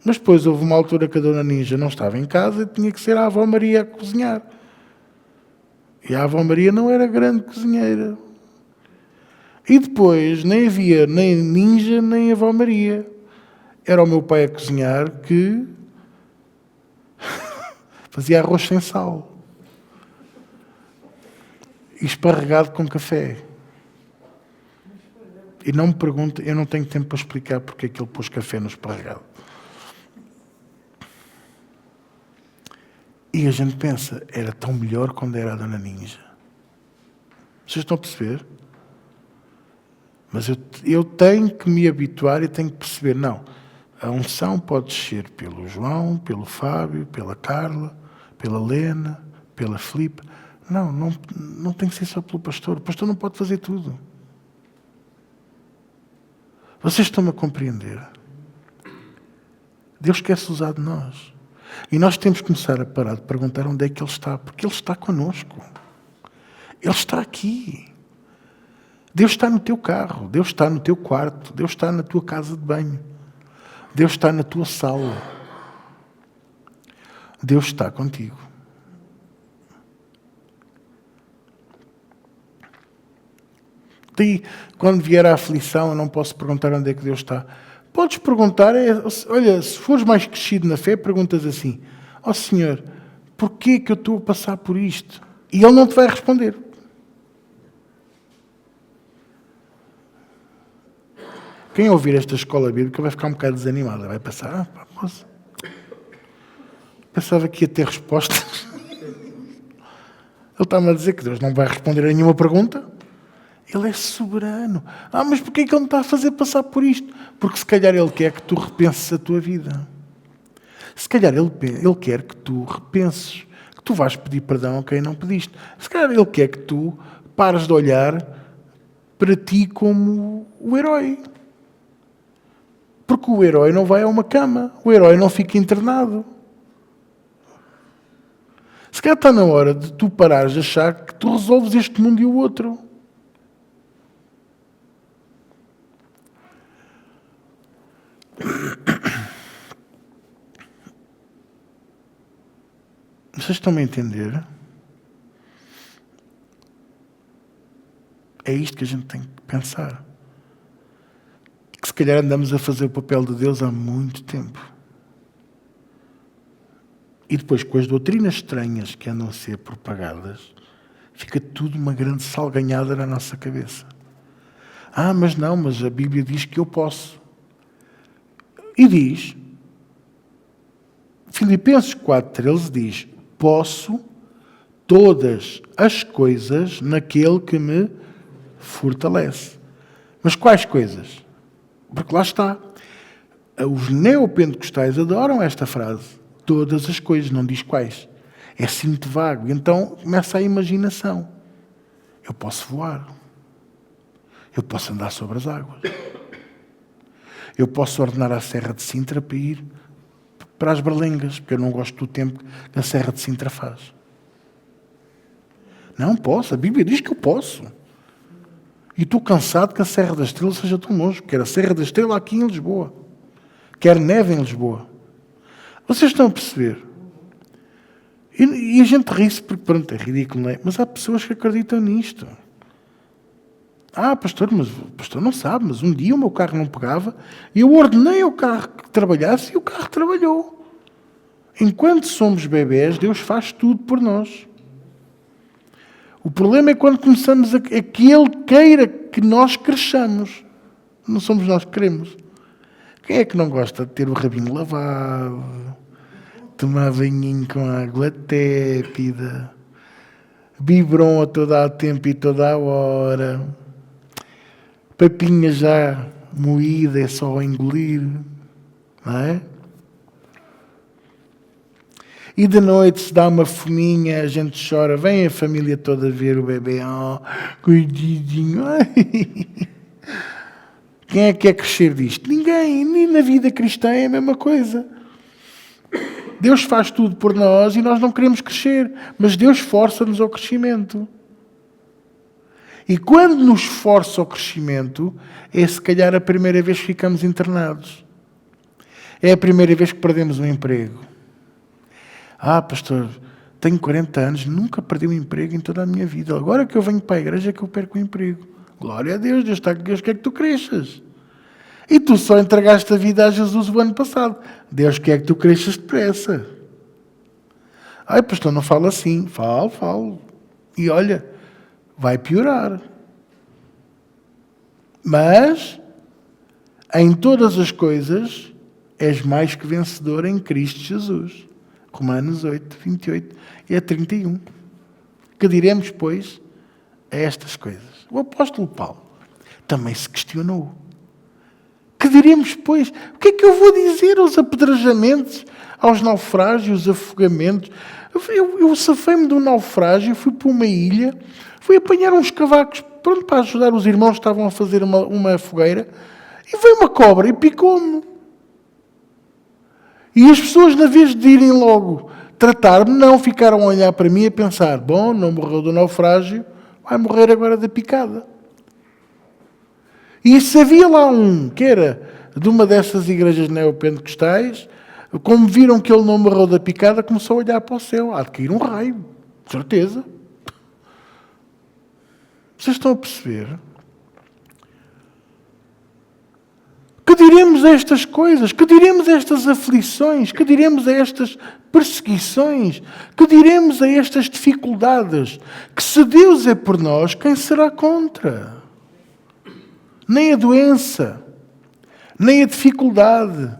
Speaker 1: Mas depois houve uma altura que a Dona Ninja não estava em casa e tinha que ser a avó Maria a cozinhar. E a avó Maria não era grande cozinheira. E depois nem havia nem Ninja nem avó Maria. Era o meu pai a cozinhar que fazia arroz sem sal. E esparregado com café. E não me pergunte, eu não tenho tempo para explicar porque é que ele pôs café no esparregado. E a gente pensa, era tão melhor quando era a Dona Ninja. Vocês estão a perceber? Mas eu tenho que me habituar e tenho que perceber, não, a unção pode descer pelo João, pelo Fábio, pela Carla, pela Lena, pela Filipe. Não tem que ser só pelo pastor. O pastor não pode fazer tudo. Vocês estão-me a compreender? Deus quer se usar de nós. E nós temos que começar a parar de perguntar onde é que Ele está, porque Ele está connosco. Ele está aqui. Deus está no teu carro, Deus está no teu quarto, Deus está na tua casa de banho, Deus está na tua sala. Deus está contigo. E quando vier a aflição, eu não posso perguntar onde é que Deus está. Podes perguntar, olha, se fores mais crescido na fé, perguntas assim, Senhor, porquê que eu estou a passar por isto? E Ele não te vai responder. Quem ouvir esta escola bíblica vai ficar um bocado desanimado. Vai pensar, moça, pensava que ia ter respostas. Ele está-me a dizer que Deus não vai responder a nenhuma pergunta. Ele é soberano. Mas porquê é que Ele me está a fazer passar por isto? Porque se calhar Ele quer que tu repenses a tua vida. Se calhar Ele quer que tu repenses, que tu vais pedir perdão a quem não pediste. Se calhar Ele quer que tu pares de olhar para ti como o herói. Porque o herói não vai a uma cama. O herói não fica internado. Se calhar está na hora de tu parares de achar que tu resolves este mundo e o outro. Vocês estão-me a entender? É isto que a gente tem que pensar. Que se calhar andamos a fazer o papel de Deus há muito tempo. E depois, com as doutrinas estranhas que andam a ser propagadas, fica tudo uma grande salganhada na nossa cabeça. Mas não, mas a Bíblia diz que eu posso. E diz, Filipenses 4,13 diz, posso todas as coisas naquele que me fortalece. Mas quais coisas? Porque lá está. Os neopentecostais adoram esta frase. Todas as coisas, não diz quais. É assim muito vago. Então começa a imaginação. Eu posso voar. Eu posso andar sobre as águas. Eu posso ordenar a Serra de Sintra para ir para as Berlengas, porque eu não gosto do tempo que a Serra de Sintra faz. Não posso. A Bíblia diz que eu posso. E estou cansado que a Serra da Estrela seja tão longe. Quero a Serra da Estrela aqui em Lisboa. Quero neve em Lisboa. Vocês estão a perceber? E a gente ri-se porque, pronto, é ridículo, não é? Mas há pessoas que acreditam nisto. Pastor, mas o pastor não sabe, mas um dia o meu carro não pegava e eu ordenei ao carro que trabalhasse e o carro trabalhou. Enquanto somos bebés, Deus faz tudo por nós. O problema é quando começamos a que Ele queira que nós cresçamos. Não somos nós que queremos. Quem é que não gosta de ter o rabinho lavado, tomar banhinho com água tépida, biberon a todo o tempo e toda a hora, papinha já moída, é só engolir, não é? E de noite se dá uma fominha, a gente chora, vem a família toda ver o bebê, cuidadinho, Quem é que quer crescer disto? Ninguém, nem na vida cristã é a mesma coisa. Deus faz tudo por nós e nós não queremos crescer, mas Deus força-nos ao crescimento. E quando nos força ao crescimento, é se calhar a primeira vez que ficamos internados. É a primeira vez que perdemos um emprego. Pastor, tenho 40 anos, nunca perdi um emprego em toda a minha vida. Agora que eu venho para a igreja é que eu perco o emprego. Glória a Deus, Deus quer que tu cresças. E tu só entregaste a vida a Jesus o ano passado. Deus quer que tu cresças depressa. Pastor, não fala assim. Falo. E olha, vai piorar. Mas, em todas as coisas, és mais que vencedor em Cristo Jesus. Romanos 8, 28 e 31. Que diremos, pois, a estas coisas? O apóstolo Paulo também se questionou. Que diremos, pois? O que é que eu vou dizer aos apedrejamentos, aos naufrágios, afogamentos? Eu safei-me de um naufrágio, fui para uma ilha, fui apanhar uns cavacos, pronto, para ajudar os irmãos que estavam a fazer uma fogueira, e veio uma cobra e picou-me. E as pessoas, na vez de irem logo tratar-me, não ficaram a olhar para mim a pensar, bom, não morreu do naufrágio, vai morrer agora da picada. E se havia lá um que era de uma dessas igrejas neopentecostais, como viram que ele não morreu da picada, começou a olhar para o céu. Há de cair um raio, de certeza. Vocês estão a perceber? Que diremos a estas coisas? Que diremos a estas aflições? Que diremos a estas perseguições? Que diremos a estas dificuldades? Que se Deus é por nós, quem será contra? Nem a doença, nem a dificuldade,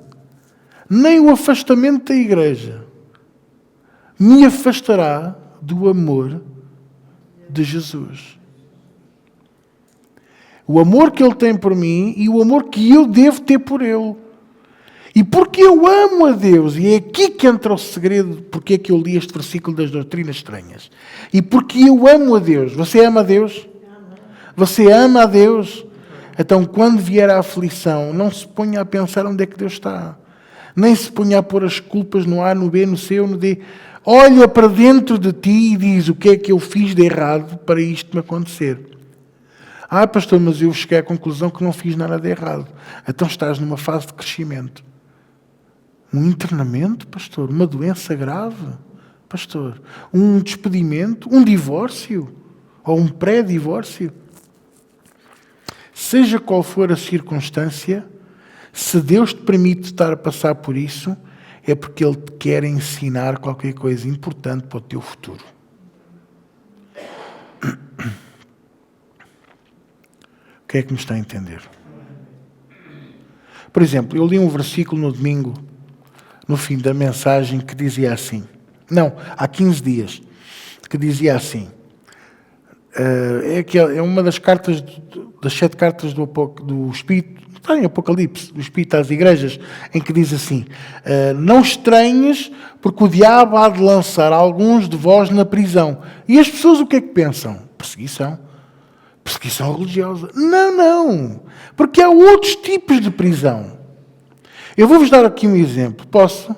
Speaker 1: nem o afastamento da igreja me afastará do amor de Jesus. O amor que Ele tem por mim e o amor que eu devo ter por Ele. E porque eu amo a Deus, e é aqui que entra o segredo, porque é que eu li este versículo das doutrinas estranhas. E porque eu amo a Deus. Você ama a Deus? Você ama a Deus? Então, quando vier a aflição, não se ponha a pensar onde é que Deus está. Nem se ponha a pôr as culpas no A, no B, no C ou no D. Olha para dentro de ti e diz o que é que eu fiz de errado para isto me acontecer. Pastor, mas eu cheguei à conclusão que não fiz nada de errado. Então estás numa fase de crescimento. Um internamento, pastor? Uma doença grave, pastor? Um despedimento? Um divórcio? Ou um pré-divórcio? seja qual for a circunstância, se Deus te permite estar a passar por isso, é porque Ele te quer ensinar qualquer coisa importante para o teu futuro. O que é que me está a entender? Por exemplo, eu li um versículo no domingo, no fim da mensagem, que dizia assim, há 15 dias, que dizia assim, é uma das cartas, das 7 cartas do Espírito, está em Apocalipse, do Espírito às igrejas, em que diz assim, não estranhes, porque o diabo há de lançar alguns de vós na prisão. E as pessoas o que é que pensam? Perseguição religiosa. Não, porque há outros tipos de prisão. Eu vou-vos dar aqui um exemplo, posso?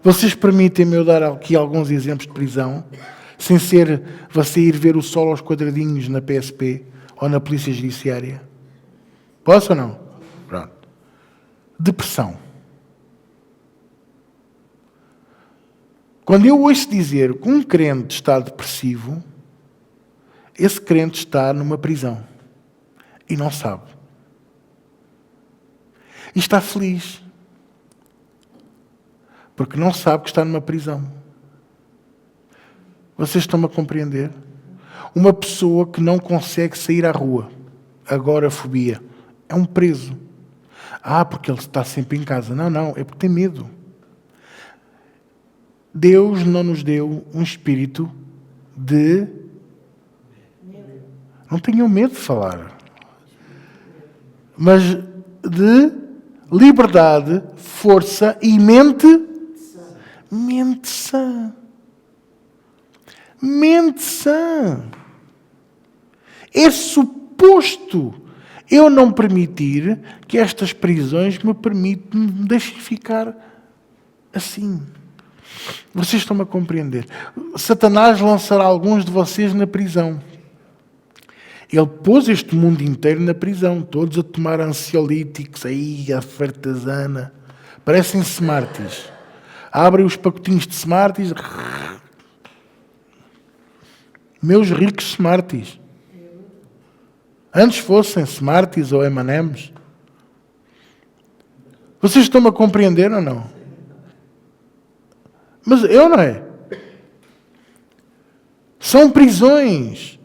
Speaker 1: Vocês permitem-me eu dar aqui alguns exemplos de prisão, sem ser você ir ver o sol aos quadradinhos na PSP ou na Polícia Judiciária? Posso ou não? Pronto. Depressão. Quando eu ouço dizer que um crente está depressivo, esse crente está numa prisão e não sabe. E está feliz, porque não sabe que está numa prisão. Vocês estão-me a compreender? Uma pessoa que não consegue sair à rua, agorafobia, é um preso. Porque ele está sempre em casa. Não, é porque tem medo. Deus não nos deu um espírito de... Não tenham medo de falar. Mas de liberdade, força e mente sã. Mente sã. É suposto eu não permitir que estas prisões me deixem ficar assim. Vocês estão-me a compreender. Satanás lançará alguns de vocês na prisão. Ele pôs este mundo inteiro na prisão, todos a tomar ansiolíticos, aí a fartazana. Parecem Smarties. Abrem os pacotinhos de Smarties. Meus ricos Smarties. Antes fossem Smarties ou M&M's. Vocês estão-me a compreender ou não? Mas eu não é. São prisões.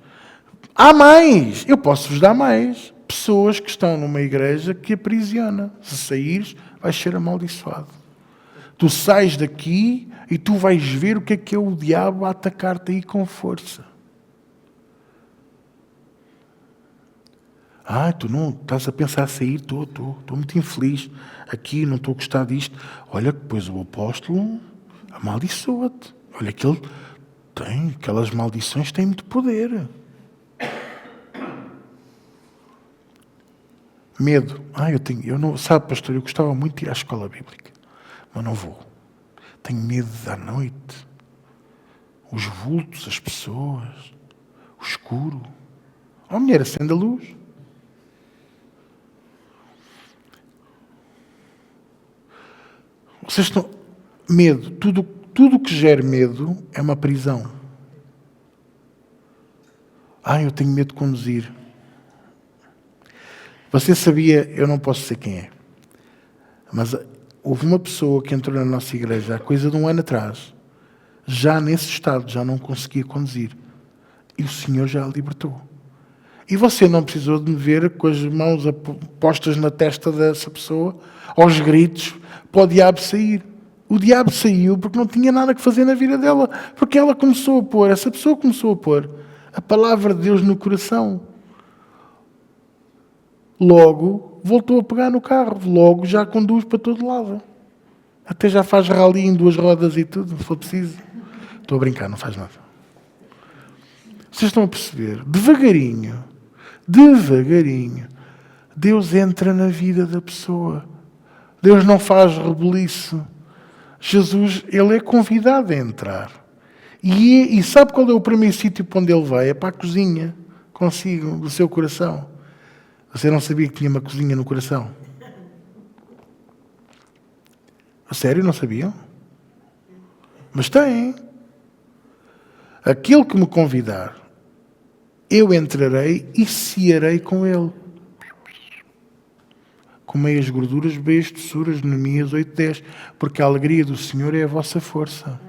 Speaker 1: Há mais. Eu posso-vos dar mais. Pessoas que estão numa igreja que aprisiona. Se saíres, vais ser amaldiçoado. Tu sais daqui e tu vais ver o que é o diabo a atacar-te aí com força. Tu não estás a pensar a sair? Estou muito infeliz. Aqui, não estou a gostar disto. Olha, depois o apóstolo amaldiçoa-te. Olha que ele tem, aquelas maldições têm muito poder. Medo. Eu não, sabe, pastor, eu gostava muito de ir à escola bíblica, mas não vou. Tenho medo da noite. Os vultos, as pessoas, o escuro. Mulher, acende a luz. Vocês estão... Medo. Tudo que gera medo é uma prisão. Eu tenho medo de conduzir. Você sabia, eu não posso dizer quem é, mas houve uma pessoa que entrou na nossa igreja há coisa de 1 ano atrás, já nesse estado, já não conseguia conduzir. E o Senhor já a libertou. E você não precisou de me ver com as mãos postas na testa dessa pessoa, aos gritos, para o diabo sair. O diabo saiu porque não tinha nada que fazer na vida dela, porque ela começou a pôr, essa pessoa começou a pôr a palavra de Deus no coração. Logo, voltou a pegar no carro. Logo, já conduz para todo lado. Até já faz rally em 2 rodas e tudo, se for preciso. Estou a brincar, não faz nada. Vocês estão a perceber? Devagarinho, Deus entra na vida da pessoa. Deus não faz rebuliço. Jesus, Ele é convidado a entrar. E sabe qual é o primeiro sítio para onde Ele vai? É para a cozinha, consigo, do seu coração. Você não sabia que tinha uma cozinha no coração? A sério, não sabiam? Mas tem. Aquele que me convidar, eu entrarei e cearei com ele. comei as gorduras, bebi as doçuras, Neemias 8:10, porque a alegria do Senhor é a vossa força.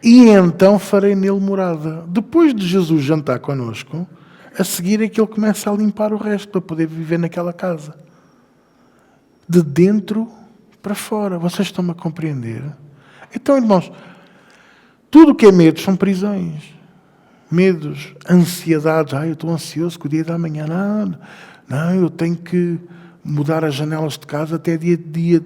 Speaker 1: E então farei nele morada. Depois de Jesus jantar connosco, a seguir é que ele começa a limpar o resto para poder viver naquela casa. De dentro para fora. Vocês estão-me a compreender? Então, irmãos, tudo o que é medo são prisões. Medos, ansiedades. Eu estou ansioso com o dia da manhã. Não, eu tenho que mudar as janelas de casa até dia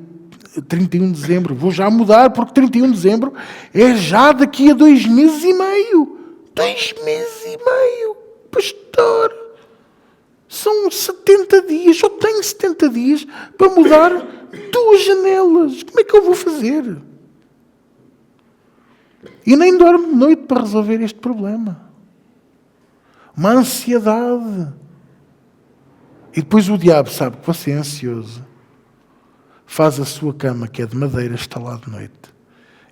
Speaker 1: 31 de dezembro. Vou já mudar, porque 31 de dezembro é já daqui a 2 meses e meio. 2 meses e meio. Pastor, são 70 dias. Só tenho 70 dias para mudar 2 janelas. Como é que eu vou fazer? E nem dormo de noite para resolver este problema. Uma ansiedade. E depois o diabo sabe que você é ansioso. Faz a sua cama, que é de madeira, está lá de noite.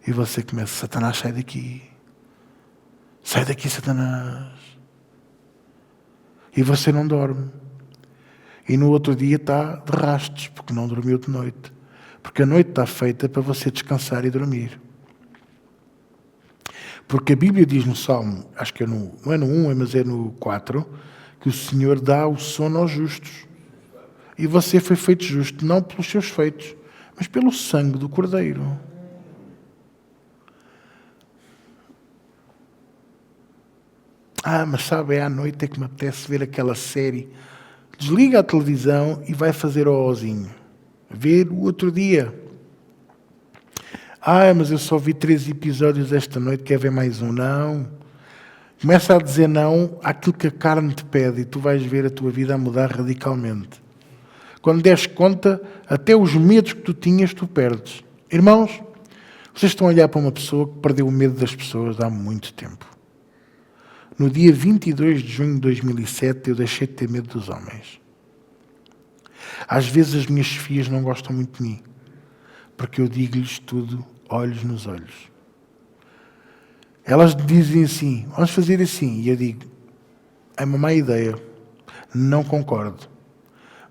Speaker 1: E você começa, Satanás, sai daqui. Sai daqui, Satanás. E você não dorme. E no outro dia está de rastos, porque não dormiu de noite. Porque a noite está feita para você descansar e dormir. Porque a Bíblia diz no Salmo, acho que não é no 1, mas é no 4, que o Senhor dá o sono aos justos. E você foi feito justo, não pelos seus feitos, mas pelo sangue do Cordeiro. Mas sabe, à noite é que me apetece ver aquela série. Desliga a televisão e vai fazer o ozinho. Ver o outro dia. Mas eu só vi 3 episódios esta noite, quer ver mais um? Não. Começa a dizer não àquilo que a carne te pede e tu vais ver a tua vida a mudar radicalmente. Quando des conta, até os medos que tu tinhas, tu perdes. Irmãos, vocês estão a olhar para uma pessoa que perdeu o medo das pessoas há muito tempo. No dia 22 de junho de 2007, eu deixei de ter medo dos homens. Às vezes as minhas filhas não gostam muito de mim, porque eu digo-lhes tudo, olhos nos olhos. Elas dizem assim, vamos fazer assim, e eu digo, é uma má ideia, não concordo.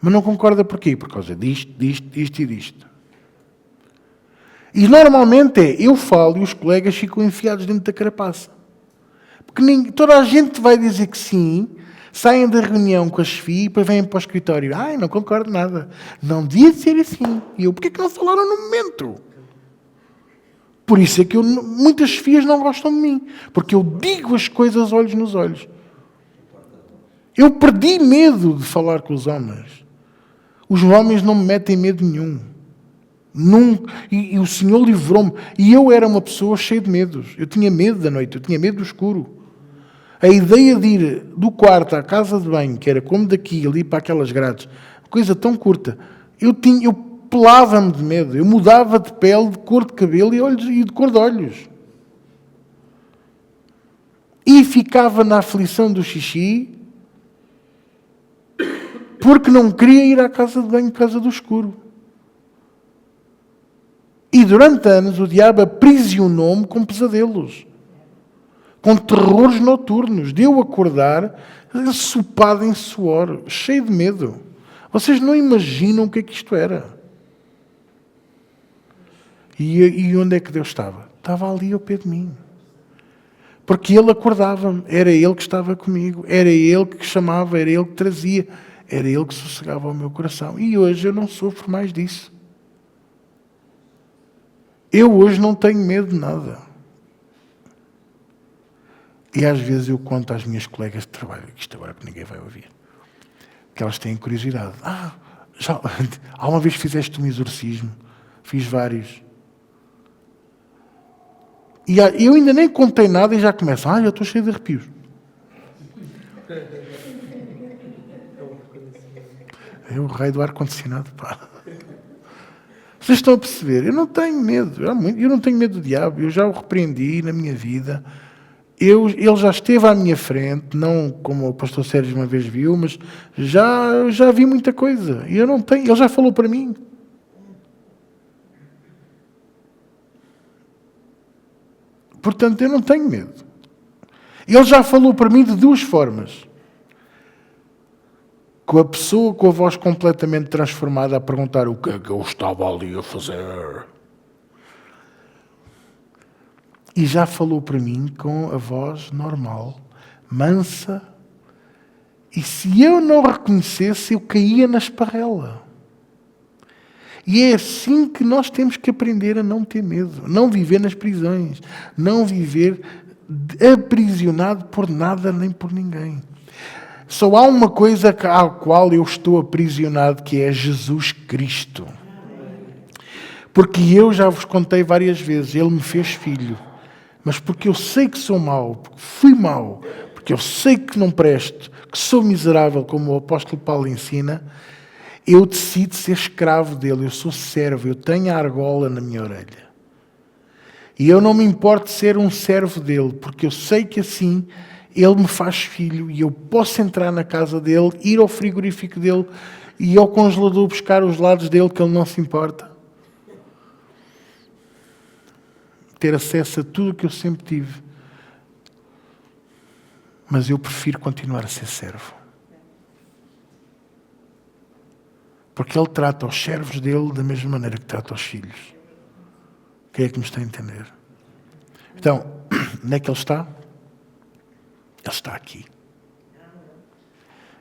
Speaker 1: Mas não concorda porquê? Por causa disto e disto. E normalmente eu falo e os colegas ficam enfiados dentro da carapaça. Porque toda a gente vai dizer que sim, saem da reunião com as filhas e depois vêm para o escritório. Não concordo nada. Não devia ser assim. E eu, porquê que não falaram no momento? Por isso é que muitas filhas não gostam de mim. Porque eu digo as coisas olhos nos olhos. Eu perdi medo de falar com os homens. Os homens não me metem medo nenhum. E o Senhor livrou-me. E eu era uma pessoa cheia de medos. Eu tinha medo da noite, eu tinha medo do escuro. A ideia de ir do quarto à casa de banho, que era como daqui, ali para aquelas grades, coisa tão curta, eu pelava-me de medo. Eu mudava de pele, de cor de cabelo e de cor de olhos. E ficava na aflição do xixi, porque não queria ir à casa de banho por causa do escuro. E durante anos o diabo aprisionou-me com pesadelos, com terrores noturnos, de eu acordar ensopado em suor, cheio de medo. Vocês não imaginam o que é que isto era. E onde é que Deus estava? Estava ali ao pé de mim. Porque Ele acordava-me, era Ele que estava comigo, era Ele que chamava, era Ele que trazia. Era Ele que sossegava o meu coração. E hoje eu não sofro mais disso. Eu hoje não tenho medo de nada. E às vezes eu conto às minhas colegas de trabalho, isto agora que ninguém vai ouvir, que elas têm curiosidade. Alguma vez fizeste um exorcismo? Fiz vários. E eu ainda nem contei nada e já começam. Eu estou cheio de arrepios. É o raio do ar-condicionado, pá. Vocês estão a perceber? Eu não tenho medo. Eu não tenho medo do diabo. Eu já o repreendi na minha vida. Ele já esteve à minha frente, não como o pastor Sérgio uma vez viu, mas já vi muita coisa. E eu não tenho. Ele já falou para mim. Portanto, eu não tenho medo. Ele já falou para mim de 2 formas. com a pessoa com a voz completamente transformada a perguntar o que é que eu estava ali a fazer. E já falou para mim com a voz normal, mansa. E se eu não reconhecesse, eu caía na esparrela. E é assim que nós temos que aprender a não ter medo, não viver nas prisões, não viver aprisionado por nada nem por ninguém. Só há uma coisa à qual eu estou aprisionado, que é Jesus Cristo. Porque eu já vos contei várias vezes, Ele me fez filho. Mas porque eu sei que sou mau, porque fui mau, porque eu sei que não presto, que sou miserável, como o apóstolo Paulo ensina, eu decido ser escravo dele, eu sou servo, eu tenho a argola na minha orelha. E eu não me importo de ser um servo dele, porque eu sei que assim ele me faz filho e eu posso entrar na casa dele, ir ao frigorífico dele e ao congelador buscar os lados dele, que ele não se importa. Ter acesso a tudo o que eu sempre tive. Mas eu prefiro continuar a ser servo. Porque ele trata os servos dele da mesma maneira que trata os filhos. Quem é que me está a entender? Então, onde é que ele está? Ele está aqui.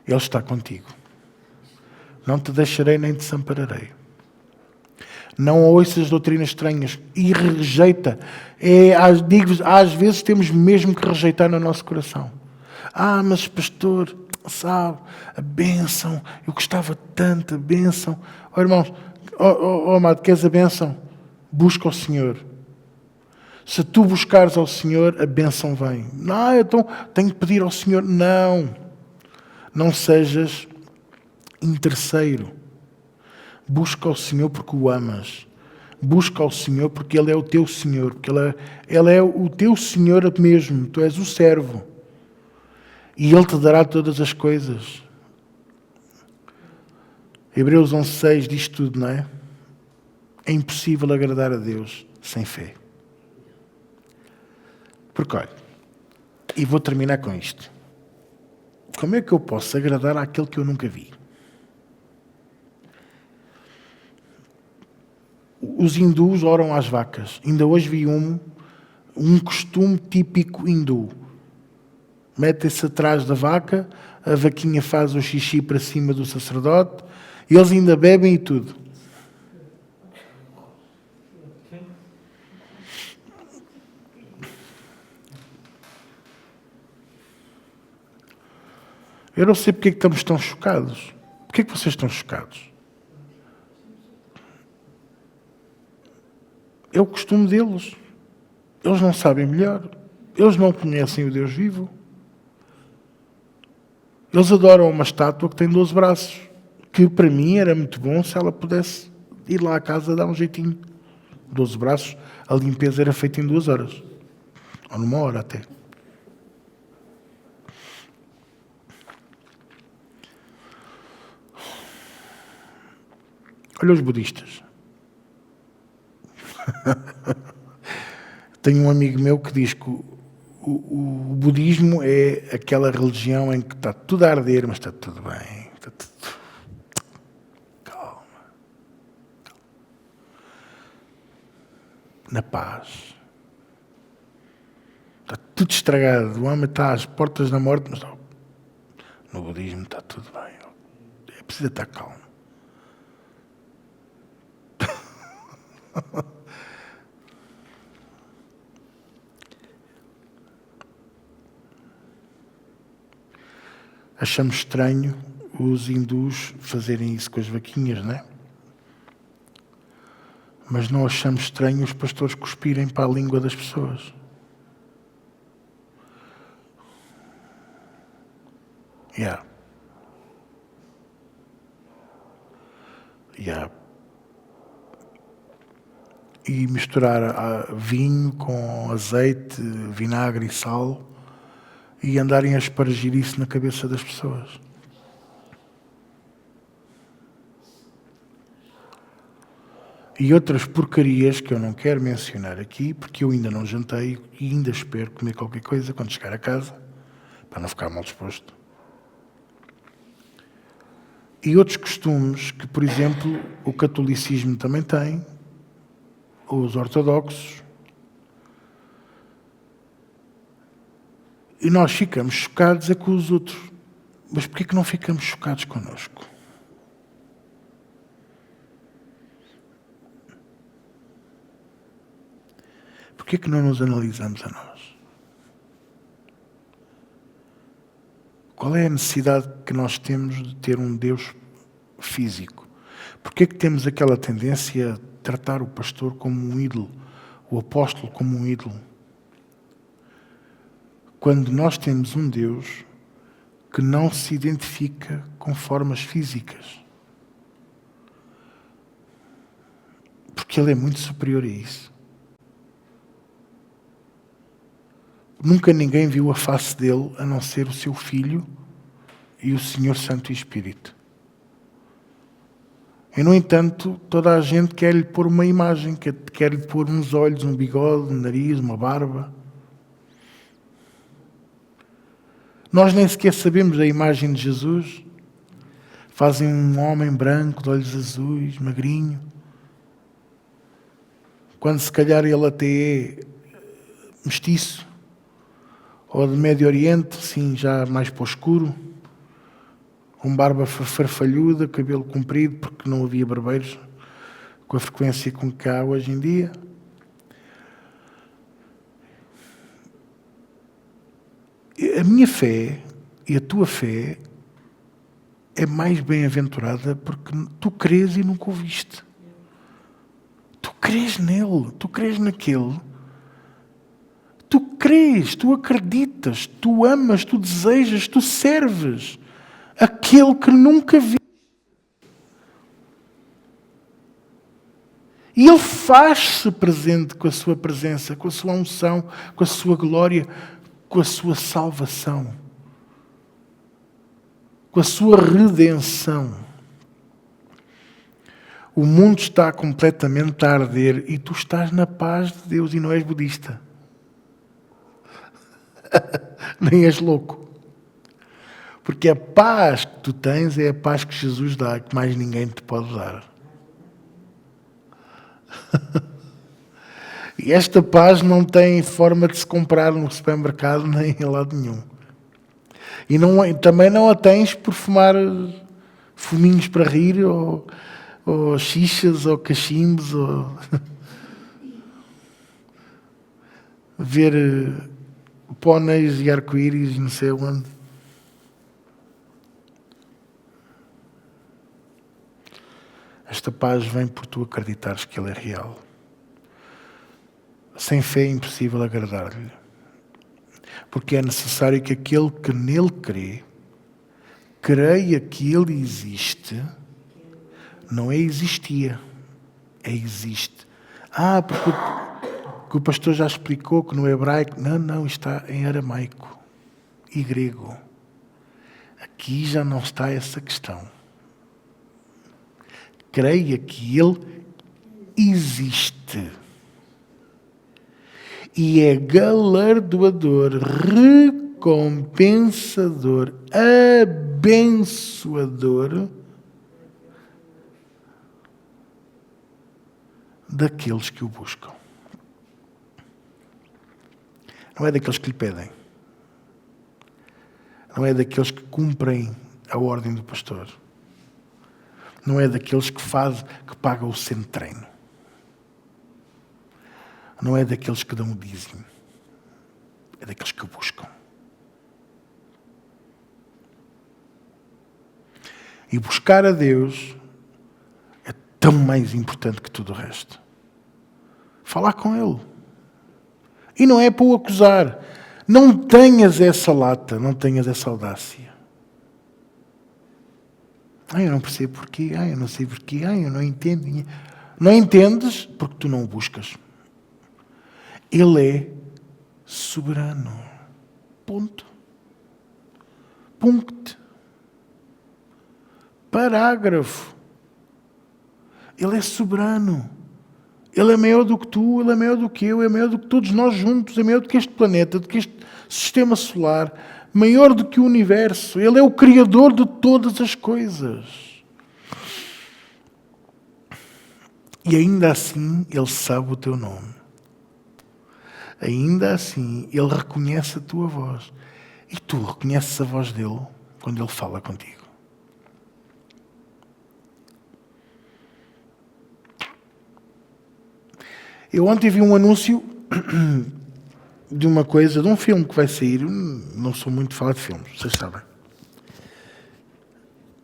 Speaker 1: Ele está contigo. Não te deixarei nem te desampararei. Não ouças doutrinas estranhas e rejeita. Digo-vos, às vezes temos mesmo que rejeitar no nosso coração. Mas pastor, sabe, a bênção, eu gostava tanto da bênção. Irmãos, amado, queres a bênção? Busca o Senhor. Se tu buscares ao Senhor, a bênção vem. Então tenho que pedir ao Senhor. Não sejas interesseiro. Busca ao Senhor porque o amas. Busca ao Senhor porque Ele é o teu Senhor. Porque Ele é o teu Senhor mesmo. Tu és o servo. E Ele te dará todas as coisas. Hebreus 11:6 diz tudo, não é? É impossível agradar a Deus sem fé. Porque, olha, e vou terminar com isto. Como é que eu posso agradar àquele que eu nunca vi? Os hindus oram às vacas. Ainda hoje vi um costume típico hindu. Metem-se atrás da vaca, a vaquinha faz o xixi para cima do sacerdote, e eles ainda bebem e tudo. Eu não sei porque é que estamos tão chocados. Porquê é que vocês estão chocados? É o costume deles. Eles não sabem melhor. Eles não conhecem o Deus vivo. Eles adoram uma estátua que tem 12 braços. Que para mim era muito bom se ela pudesse ir lá à casa dar um jeitinho. 12 braços, a limpeza era feita em 2 horas. Ou numa hora até. Olha os budistas. Tenho um amigo meu que diz que o budismo é aquela religião em que está tudo a arder, mas está tudo bem. Está tudo... Calma. Na paz. Está tudo estragado. O homem está às portas da morte, mas não. No budismo está tudo bem. É preciso estar calmo. Achamos estranho os hindus fazerem isso com as vaquinhas, não é? Mas não achamos estranho os pastores cuspirem para a língua das pessoas. Yeah. E misturar vinho com azeite, vinagre e sal e andarem a espargir isso na cabeça das pessoas. E outras porcarias que eu não quero mencionar aqui, porque eu ainda não jantei e ainda espero comer qualquer coisa quando chegar a casa, para não ficar mal disposto. E outros costumes que, por exemplo, o catolicismo também tem, os ortodoxos. E nós ficamos chocados é com os outros. Mas porquê que não ficamos chocados connosco? Porquê que não nos analisamos a nós? Qual é a necessidade que nós temos de ter um Deus físico? Porquê que temos aquela tendência a tratar o pastor como um ídolo, o apóstolo como um ídolo? Quando nós temos um Deus que não se identifica com formas físicas. Porque Ele é muito superior a isso. Nunca ninguém viu a face dele a não ser o seu Filho e o Senhor Santo e Espírito. E, no entanto, toda a gente quer-lhe pôr uma imagem, quer-lhe pôr uns olhos, um bigode, um nariz, uma barba. Nós nem sequer sabemos a imagem de Jesus. Fazem um homem branco, de olhos azuis, magrinho. Quando se calhar ele até é mestiço. Ou de Médio Oriente, sim, já mais para o escuro. Com barba farfalhuda, cabelo comprido, porque não havia barbeiros com a frequência com que há hoje em dia. A minha fé e a tua fé é mais bem-aventurada porque tu crês e nunca o viste. Tu crês nele, tu crês naquele. Tu crês, tu acreditas, tu amas, tu desejas, tu serves aquele que nunca vi. E Ele faz-se presente com a sua presença, com a sua unção, com a sua glória, com a sua salvação, com a sua redenção. O mundo está completamente a arder e tu estás na paz de Deus e não és budista. Nem és louco. Porque a paz que tu tens é a paz que Jesus dá, que mais ninguém te pode dar. E esta paz não tem forma de se comprar no supermercado nem em lado nenhum. E também não a tens por fumar fuminhos para rir, ou xixas, ou cachimbos, ou ver póneis e arco-íris e não sei onde. Esta paz vem por tu acreditares que Ele é real. Sem fé é impossível agradar-lhe. Porque é necessário que aquele que nele crê, creia que Ele existe. Não é existia, é existe. Porque o pastor já explicou que no hebraico... Não, está em aramaico e grego. Aqui já não está essa questão. Creia que Ele existe. E é galardoador, recompensador, abençoador daqueles que o buscam. Não é daqueles que lhe pedem. Não é daqueles que cumprem a ordem do pastor. Não é daqueles que pagam o centro-treino. Não é daqueles que dão o dízimo. É daqueles que o buscam. E buscar a Deus é tão mais importante que tudo o resto. Falar com Ele. E não é para o acusar. Não tenhas essa lata, não tenhas essa audácia. Eu não percebo porquê, eu não sei porquê, eu não entendo. Não entendes porque tu não o buscas. Ele é soberano. Ponto. Ponto. Parágrafo. Ele é soberano. Ele é maior do que tu, Ele é maior do que eu, é maior do que todos nós juntos, é maior do que este planeta, do que este sistema solar, maior do que o universo. Ele é o Criador de todas as coisas. E ainda assim Ele sabe o teu nome. Ainda assim Ele reconhece a tua voz. E tu reconheces a voz dele quando Ele fala contigo. Eu ontem vi um anúncio de uma coisa, de um filme que vai sair. Não sou muito de falar de filmes, vocês sabem.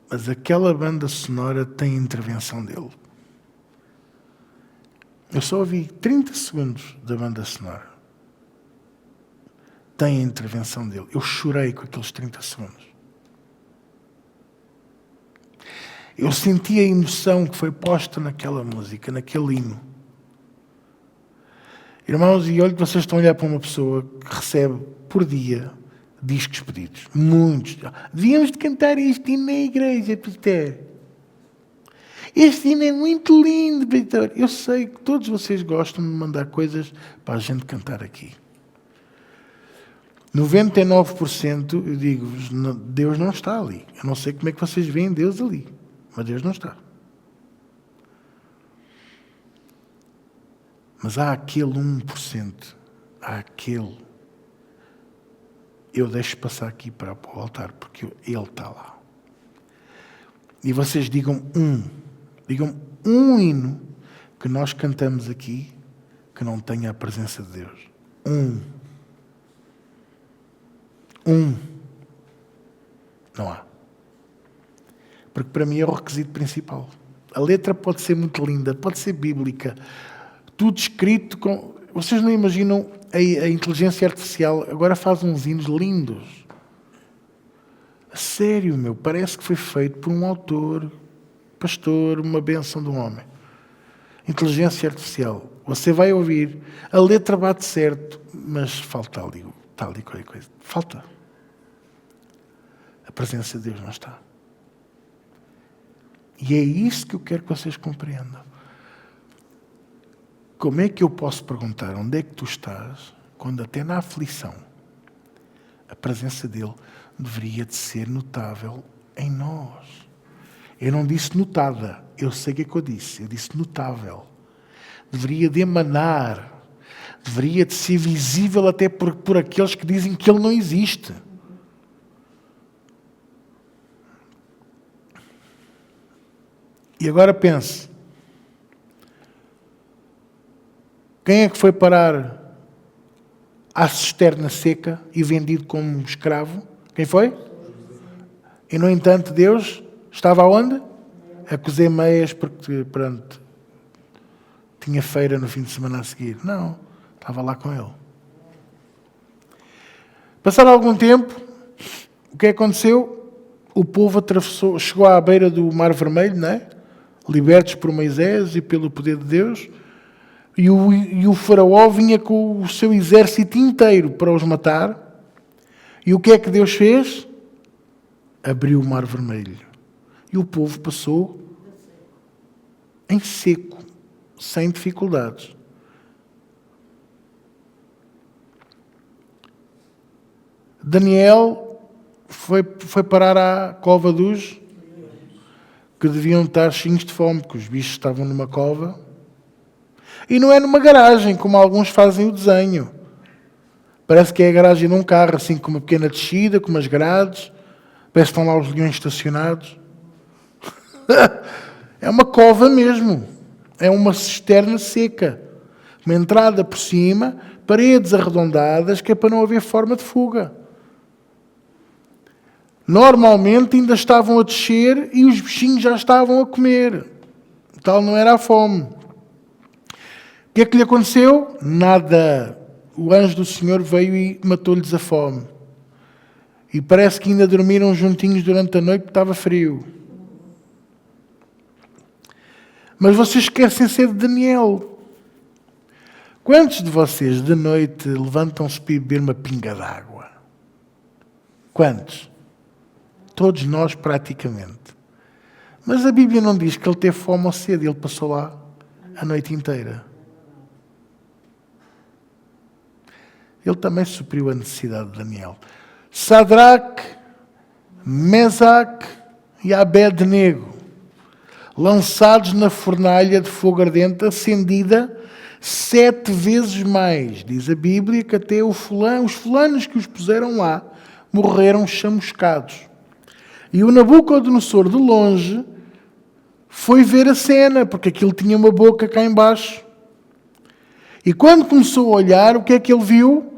Speaker 1: Mas aquela banda sonora tem a intervenção dele. Eu só ouvi 30 segundos da banda sonora. Tem a intervenção dele. Eu chorei com aqueles 30 segundos. Eu senti a emoção que foi posta naquela música, naquele hino. Irmãos, e olho que vocês estão a olhar para uma pessoa que recebe por dia discos pedidos. Muitos. Devíamos de cantar este hino na igreja, pastor. Este hino é muito lindo, pastor. Eu sei que todos vocês gostam de mandar coisas para a gente cantar aqui. 99% eu digo-vos, Deus não está ali. Eu não sei como é que vocês veem Deus ali, mas Deus não está. Mas há aquele 1%, há aquele. Eu deixo passar aqui para o altar, porque Ele está lá. E vocês digam um hino que nós cantamos aqui que não tenha a presença de Deus. Não há. Porque para mim é o requisito principal. A letra pode ser muito linda, pode ser bíblica, tudo escrito com... Vocês não imaginam a inteligência artificial agora faz uns hinos lindos. A sério, parece que foi feito por um autor, pastor, uma bênção de um homem. Inteligência artificial. Você vai ouvir, a letra bate certo, mas falta ali qualquer coisa. Falta. A presença de Deus não está. E é isso que eu quero que vocês compreendam. Como é que eu posso perguntar onde é que tu estás, quando até na aflição a presença dele deveria de ser notável em nós? Eu não disse notada, eu sei o que é que eu disse notável. Deveria de emanar, deveria de ser visível até por aqueles que dizem que ele não existe. E agora pense. Quem é que foi parar à cisterna seca e vendido como escravo? Quem foi? E, no entanto, Deus estava aonde? A cozer meias porque, pronto, tinha feira no fim de semana a seguir. Não, estava lá com ele. Passado algum tempo, o que aconteceu? O povo atravessou, chegou à beira do Mar Vermelho, não é? Libertos por Moisés e pelo poder de Deus. E o faraó vinha com o seu exército inteiro para os matar. E o que é que Deus fez? Abriu o Mar Vermelho. E o povo passou em seco, sem dificuldades. Daniel foi parar à cova dos que deviam estar cheios de fome, porque os bichos estavam numa cova. E não é numa garagem, como alguns fazem o desenho. Parece que é a garagem de um carro, assim, com uma pequena descida, com umas grades. Parece que estão lá os leões estacionados. É uma cova mesmo. É uma cisterna seca. Uma entrada por cima, paredes arredondadas, que é para não haver forma de fuga. Normalmente ainda estavam a descer e os bichinhos já estavam a comer. Tal não era a fome. O que é que lhe aconteceu? Nada. O anjo do Senhor veio e matou-lhes a fome. E parece que ainda dormiram juntinhos durante a noite porque estava frio. Mas vocês esquecem-se de Daniel. Quantos de vocês de noite levantam-se para beber uma pinga d'água? Quantos? Todos nós praticamente. Mas a Bíblia não diz que ele teve fome ou sede, ele passou lá a noite inteira. Ele também supriu a necessidade de Daniel. Sadraque, Mesaque e Abednego lançados na fornalha de fogo ardente, acendida 7 vezes mais. Diz a Bíblia que até os fulanos que os puseram lá morreram chamuscados. E o Nabucodonosor, de longe, foi ver a cena, porque aquilo tinha uma boca cá embaixo. E quando começou a olhar, o que é que ele viu?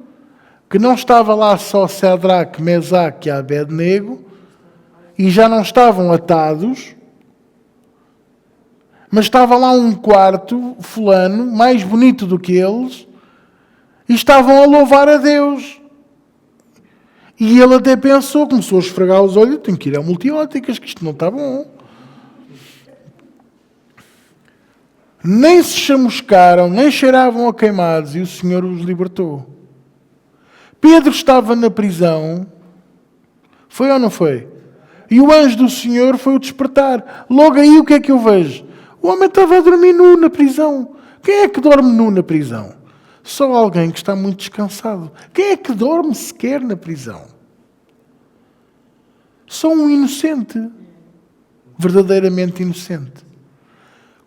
Speaker 1: Que não estava lá só Sadraque, Mesaque e Abednego, e já não estavam atados, mas estava lá um quarto fulano, mais bonito do que eles, e estavam a louvar a Deus. E ele até pensou, começou a esfregar os olhos, tenho que ir a multióticas, que isto não está bom. Nem se chamuscaram, nem cheiravam a queimados, e o Senhor os libertou. Pedro estava na prisão, foi ou não foi? E o anjo do Senhor foi o despertar. Logo aí o que é que eu vejo? O homem estava a dormir nu na prisão. Quem é que dorme nu na prisão? Só alguém que está muito descansado. Quem é que dorme sequer na prisão? Só um inocente. Verdadeiramente inocente.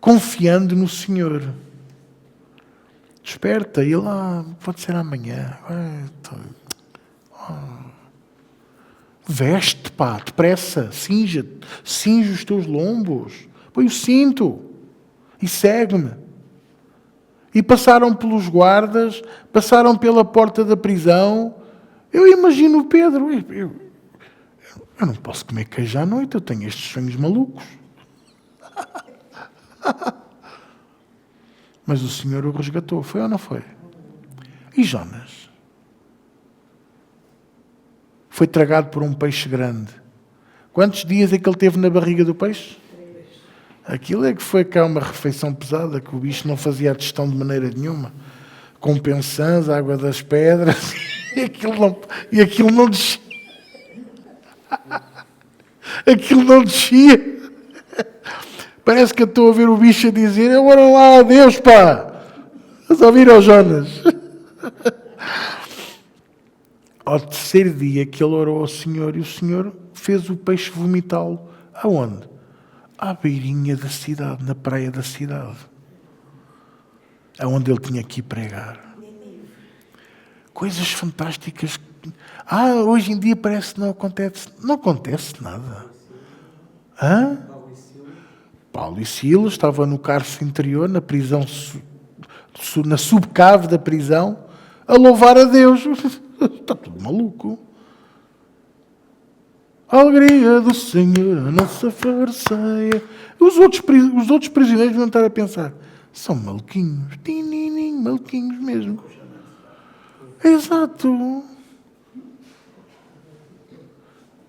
Speaker 1: Confiando no Senhor. Desperta, e lá, pode ser amanhã. Veste, pá, depressa, cinge os teus lombos, põe o cinto e segue-me. E passaram pelos guardas, passaram pela porta da prisão. Eu imagino o Pedro, eu não posso comer queijo à noite, eu tenho estes sonhos malucos. Mas o Senhor o resgatou, foi ou não foi? E Jonas? Foi tragado por um peixe grande. Quantos dias é que ele teve na barriga do peixe? 3. Aquilo é que foi cá uma refeição pesada, que o bicho não fazia a digestão de maneira nenhuma. Com pensãs, água das pedras, e aquilo não descia. Aquilo não descia. Parece que eu estou a ver o bicho a dizer, agora lá, Deus, pá! Estás a ouvir, ó Jonas? Ao terceiro dia que ele orou ao Senhor, e o Senhor fez o peixe vomitá-lo. Aonde? À beirinha da cidade, na praia da cidade. Aonde ele tinha que ir pregar. Coisas fantásticas. Hoje em dia parece que não acontece. Não acontece nada. Hã? Paulo e Silas estavam no cárcere interior, na prisão, na subcave da prisão, a louvar a Deus. Está tudo maluco. A alegria do Senhor, a nossa forceia. Os outros prisioneiros vão estar a pensar, são maluquinhos. Maluquinhos mesmo. Exato.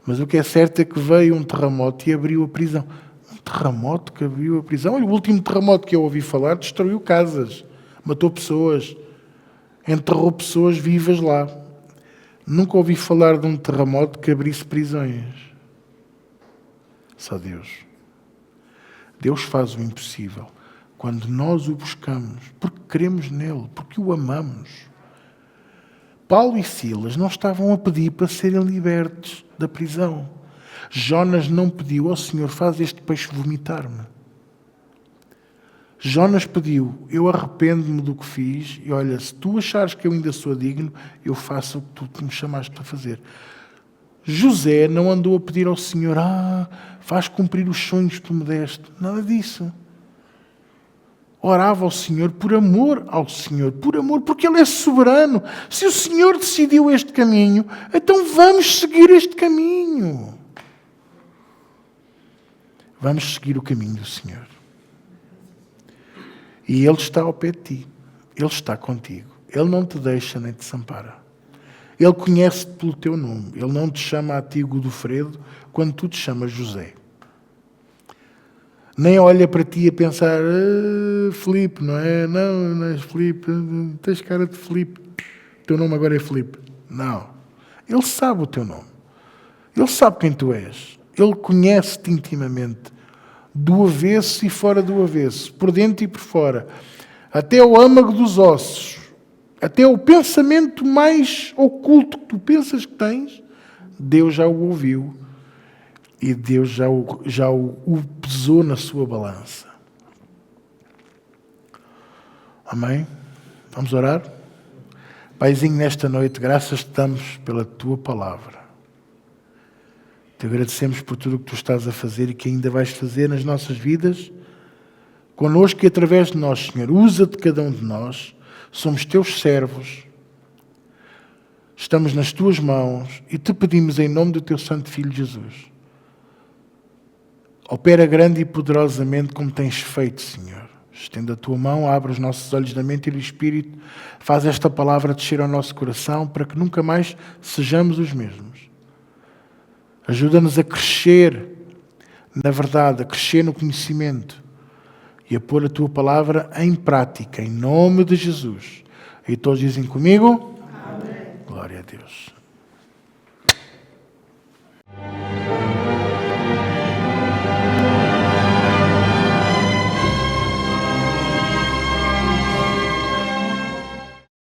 Speaker 1: Mas o que é certo é que veio um terremoto e abriu a prisão. Um terremoto que abriu a prisão. Olha, o último terremoto que eu ouvi falar destruiu casas, matou pessoas, enterrou pessoas vivas lá. Nunca ouvi falar de um terremoto que abrisse prisões. Só Deus. Deus faz o impossível. Quando nós o buscamos, porque queremos nele, porque o amamos. Paulo e Silas não estavam a pedir para serem libertos da prisão. Jonas não pediu ao Senhor, faz este peixe vomitar-me. Jonas pediu, eu arrependo-me do que fiz e olha, se tu achares que eu ainda sou digno, eu faço o que tu me chamaste para fazer. José não andou a pedir ao Senhor, faz cumprir os sonhos que tu me deste. Nada disso. Orava ao Senhor por amor ao Senhor, por amor, porque Ele é soberano. Se o Senhor decidiu este caminho, então vamos seguir este caminho. Vamos seguir o caminho do Senhor. E Ele está ao pé de ti. Ele está contigo. Ele não te deixa nem te desampara. Ele conhece-te pelo teu nome. Ele não te chama a ti Godofredo quando tu te chamas José. Nem olha para ti a pensar, Filipe, não é? Não és Filipe. Tens cara de Filipe. O teu nome agora é Filipe. Não. Ele sabe o teu nome. Ele sabe quem tu és. Ele conhece-te intimamente. Do avesso e fora do avesso, por dentro e por fora, até o âmago dos ossos, até o pensamento mais oculto que tu pensas que tens, Deus já o ouviu e Deus já o pesou na sua balança. Amém? Vamos orar? Paizinho, nesta noite, graças te damos pela tua palavra. Te agradecemos por tudo o que tu estás a fazer e que ainda vais fazer nas nossas vidas, connosco e através de nós, Senhor. Usa-te cada um de nós, somos teus servos, estamos nas tuas mãos e te pedimos em nome do teu santo Filho Jesus. Opera grande e poderosamente como tens feito, Senhor. Estenda a tua mão, abre os nossos olhos da mente e do Espírito, faz esta palavra descer ao nosso coração para que nunca mais sejamos os mesmos. Ajuda-nos a crescer na verdade, a crescer no conhecimento e a pôr a tua palavra em prática, em nome de Jesus. E todos dizem comigo? Amém. Glória a Deus.